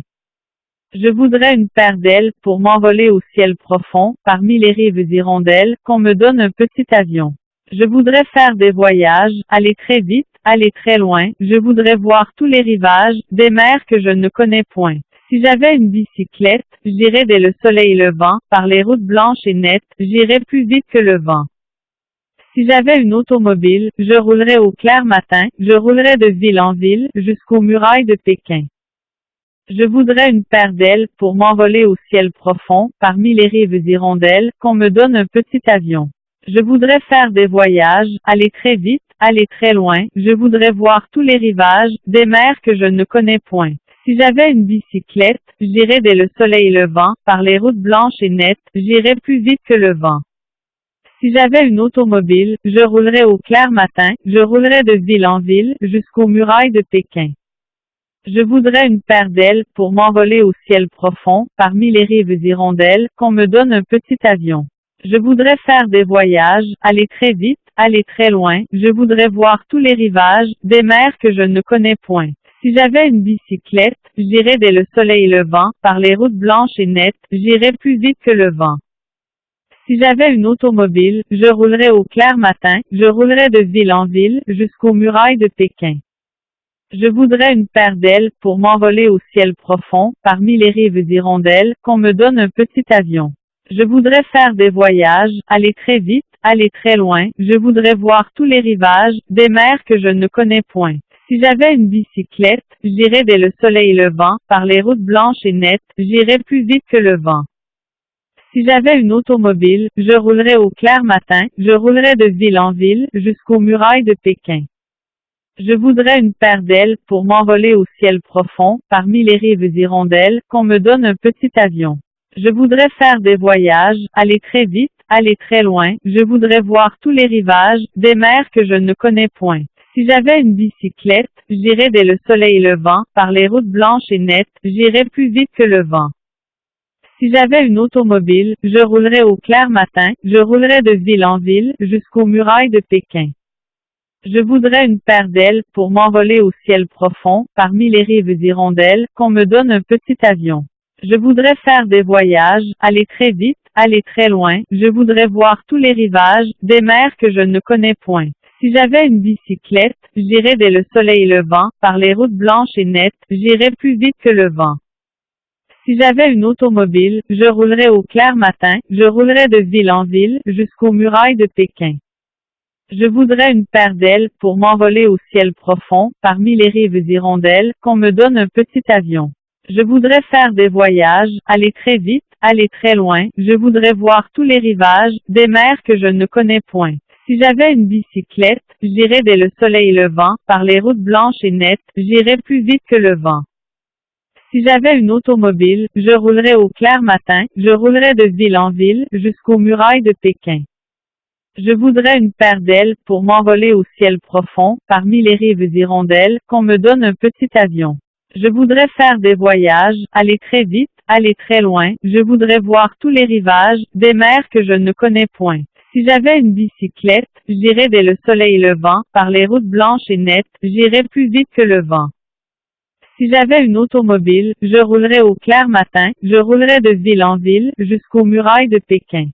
Je voudrais une paire d'ailes pour m'envoler au ciel profond, parmi les rives hirondelles, qu'on me donne un petit avion. Je voudrais faire des voyages, aller très vite, aller très loin, je voudrais voir tous les rivages, des mers que je ne connais point. Si j'avais une bicyclette, j'irais dès le soleil levant, par les routes blanches et nettes, j'irais plus vite que le vent. Si j'avais une automobile, je roulerais au clair matin, je roulerais de ville en ville, jusqu'aux murailles de Pékin. Je voudrais une paire d'ailes pour m'envoler au ciel profond, parmi les rives hirondelles, qu'on me donne un petit avion. Je voudrais faire des voyages, aller très vite, aller très loin, je voudrais voir tous les rivages, des mers que je ne connais point. Si j'avais une bicyclette, j'irais dès le soleil levant, par les routes blanches et nettes, j'irais plus vite que le vent. Si j'avais une automobile, je roulerais au clair matin, je roulerais de ville en ville, jusqu'aux murailles de Pékin. Je voudrais une paire d'ailes pour m'envoler au ciel profond, parmi les rives hirondelles, qu'on me donne un petit avion. Je voudrais faire des voyages, aller très vite, aller très loin, je voudrais voir tous les rivages, des mers que je ne connais point. Si j'avais une bicyclette, j'irais dès le soleil levant, par les routes blanches et nettes, j'irais plus vite que le vent. Si j'avais une automobile, je roulerais au clair matin, je roulerais de ville en ville, jusqu'aux murailles de Pékin. Je voudrais une paire d'ailes pour m'envoler au ciel profond, parmi les rives hirondelles, qu'on me donne un petit avion. Je voudrais faire des voyages, aller très vite, aller très loin, je voudrais voir tous les rivages, des mers que je ne connais point. Si j'avais une bicyclette, j'irais dès le soleil levant, par les routes blanches et nettes, j'irais plus vite que le vent. Si j'avais une automobile, je roulerais au clair matin, je roulerais de ville en ville, jusqu'aux murailles de Pékin. Je voudrais une paire d'ailes pour m'envoler au ciel profond, parmi les rives hirondelles, qu'on me donne un petit avion. Je voudrais faire des voyages, aller très vite, aller très loin, je voudrais voir tous les rivages, des mers que je ne connais point. Si j'avais une bicyclette, j'irais dès le soleil levant, par les routes blanches et nettes, j'irais plus vite que le vent. Si j'avais une automobile, je roulerais au clair matin, je roulerais de ville en ville, jusqu'aux murailles de Pékin. Je voudrais une paire d'ailes pour m'envoler au ciel profond, parmi les rives hirondelles, qu'on me donne un petit avion. Je voudrais faire des voyages, aller très vite, aller très loin, je voudrais voir tous les rivages, des mers que je ne connais point. Si j'avais une bicyclette, j'irais dès le soleil levant, par les routes blanches et nettes, j'irais plus vite que le vent. Si j'avais une automobile, je roulerais au clair matin, je roulerais de ville en ville, jusqu'aux murailles de Pékin. Je voudrais une paire d'ailes pour m'envoler au ciel profond, parmi les rives hirondelles, qu'on me donne un petit avion. Je voudrais faire des voyages, aller très vite, aller très loin, je voudrais voir tous les rivages, des mers que je ne connais point. Si j'avais une bicyclette, j'irais dès le soleil levant, par les routes blanches et nettes, j'irais plus vite que le vent. Si j'avais une automobile, je roulerais au clair matin, je roulerais de ville en ville, jusqu'aux murailles de Pékin. Je voudrais une paire d'ailes pour m'envoler au ciel profond, parmi les rives hirondelles, qu'on me donne un petit avion. Je voudrais faire des voyages, aller très vite, aller très loin, je voudrais voir tous les rivages, des mers que je ne connais point. Si j'avais une bicyclette, j'irais dès le soleil levant, par les routes blanches et nettes, j'irais plus vite que le vent. Si j'avais une automobile, je roulerais au clair matin, je roulerais de ville en ville, jusqu'aux murailles de Pékin.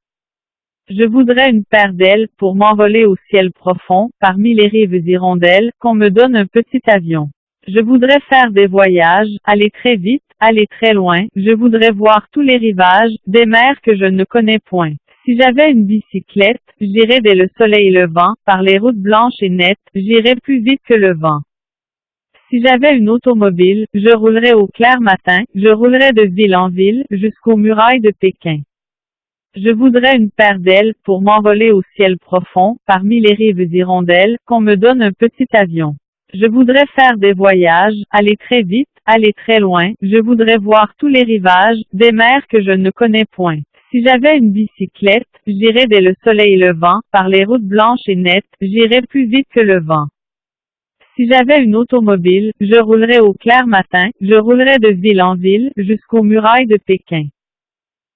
Je voudrais une paire d'ailes, pour m'envoler au ciel profond, parmi les rives hirondelles, qu'on me donne un petit avion. Je voudrais faire des voyages, aller très vite, aller très loin, je voudrais voir tous les rivages, des mers que je ne connais point. Si j'avais une bicyclette, j'irais dès le soleil levant, par les routes blanches et nettes, j'irais plus vite que le vent. Si j'avais une automobile, je roulerais au clair matin, je roulerais de ville en ville, jusqu'aux murailles de Pékin. Je voudrais une paire d'ailes, pour m'envoler au ciel profond, parmi les rives hirondelles, qu'on me donne un petit avion. Je voudrais faire des voyages, aller très vite, aller très loin, je voudrais voir tous les rivages, des mers que je ne connais point. Si j'avais une bicyclette, j'irais dès le soleil levant, par les routes blanches et nettes, j'irais plus vite que le vent. Si j'avais une automobile, je roulerais au clair matin, je roulerais de ville en ville, jusqu'aux murailles de Pékin.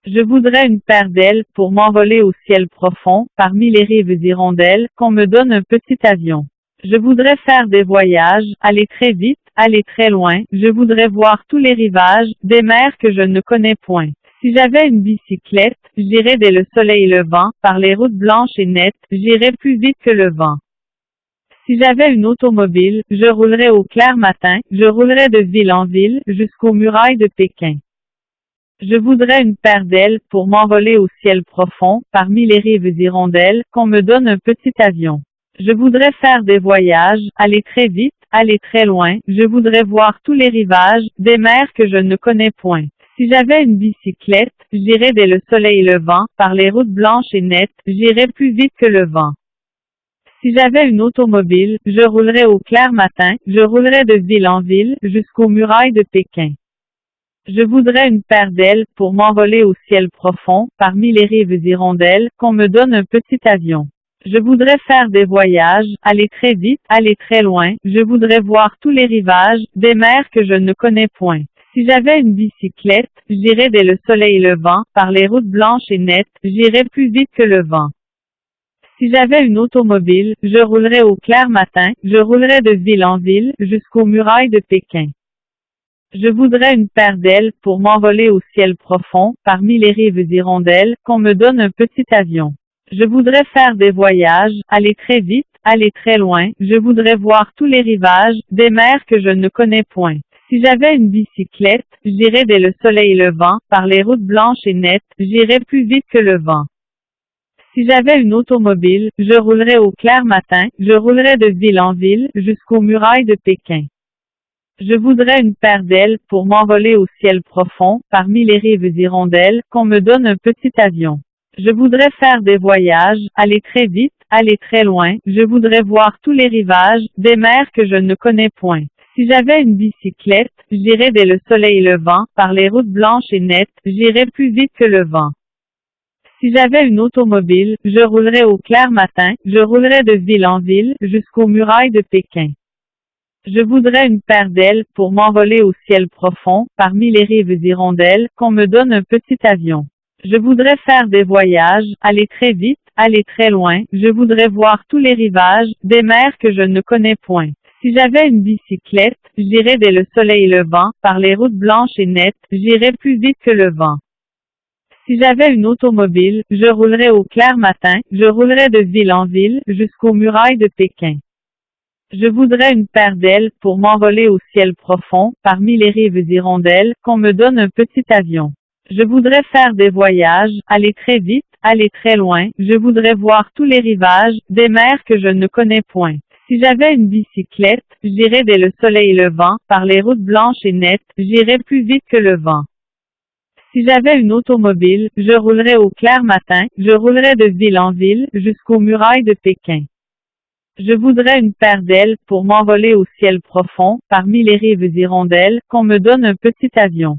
Je voudrais une paire d'ailes, pour m'envoler au ciel profond, parmi les rives hirondelles, qu'on me donne un petit avion. Je voudrais faire des voyages, aller très vite, aller très loin, je voudrais voir tous les rivages, des mers que je ne connais point. Si j'avais une bicyclette, j'irais dès le soleil levant, par les routes blanches et nettes, j'irais plus vite que le vent. Si j'avais une automobile, je roulerais au clair matin, je roulerais de ville en ville, jusqu'aux murailles de Pékin. Je voudrais une paire d'ailes, pour m'envoler au ciel profond, parmi les rives hirondelles, qu'on me donne un petit avion. Je voudrais faire des voyages, aller très vite, aller très loin, je voudrais voir tous les rivages, des mers que je ne connais point. Si j'avais une bicyclette, j'irais dès le soleil levant, par les routes blanches et nettes, j'irais plus vite que le vent. Si j'avais une automobile, je roulerais au clair matin, je roulerais de ville en ville, jusqu'aux murailles de Pékin. Je voudrais une paire d'ailes, pour m'envoler au ciel profond, parmi les rives hirondelles, qu'on me donne un petit avion. Je voudrais faire des voyages, aller très vite, aller très loin, je voudrais voir tous les rivages, des mers que je ne connais point. Si j'avais une bicyclette, j'irais dès le soleil levant, par les routes blanches et nettes, j'irais plus vite que le vent. Si j'avais une automobile, je roulerais au clair matin, je roulerais de ville en ville, jusqu'aux murailles de Pékin. Je voudrais une paire d'ailes, pour m'envoler au ciel profond, parmi les rives hirondelles, qu'on me donne un petit avion. Je voudrais faire des voyages, aller très vite, aller très loin, je voudrais voir tous les rivages, des mers que je ne connais point. Si j'avais une bicyclette, j'irais dès le soleil levant, par les routes blanches et nettes, j'irais plus vite que le vent. Si j'avais une automobile, je roulerais au clair matin, je roulerais de ville en ville, jusqu'aux murailles de Pékin. Je voudrais une paire d'ailes, pour m'envoler au ciel profond, parmi les rives hirondelles, qu'on me donne un petit avion. Je voudrais faire des voyages, aller très vite, aller très loin, je voudrais voir tous les rivages, des mers que je ne connais point. Si j'avais une bicyclette, j'irais dès le soleil levant, par les routes blanches et nettes, j'irais plus vite que le vent. Si j'avais une automobile, je roulerais au clair matin, je roulerais de ville en ville, jusqu'aux murailles de Pékin. Je voudrais une paire d'ailes, pour m'envoler au ciel profond, parmi les rives hirondelles, qu'on me donne un petit avion. Je voudrais faire des voyages, aller très vite, aller très loin, je voudrais voir tous les rivages, des mers que je ne connais point. Si j'avais une bicyclette, j'irais dès le soleil levant, par les routes blanches et nettes, j'irais plus vite que le vent. Si j'avais une automobile, je roulerais au clair matin, je roulerais de ville en ville, jusqu'aux murailles de Pékin. Je voudrais une paire d'ailes, pour m'envoler au ciel profond, parmi les rives hirondelles, qu'on me donne un petit avion. Je voudrais faire des voyages, aller très vite, aller très loin, je voudrais voir tous les rivages, des mers que je ne connais point. Si j'avais une bicyclette, j'irais dès le soleil levant, par les routes blanches et nettes, j'irais plus vite que le vent. Si j'avais une automobile, je roulerais au clair matin, je roulerais de ville en ville, jusqu'aux murailles de Pékin. Je voudrais une paire d'ailes, pour m'envoler au ciel profond, parmi les rives hirondelles, qu'on me donne un petit avion.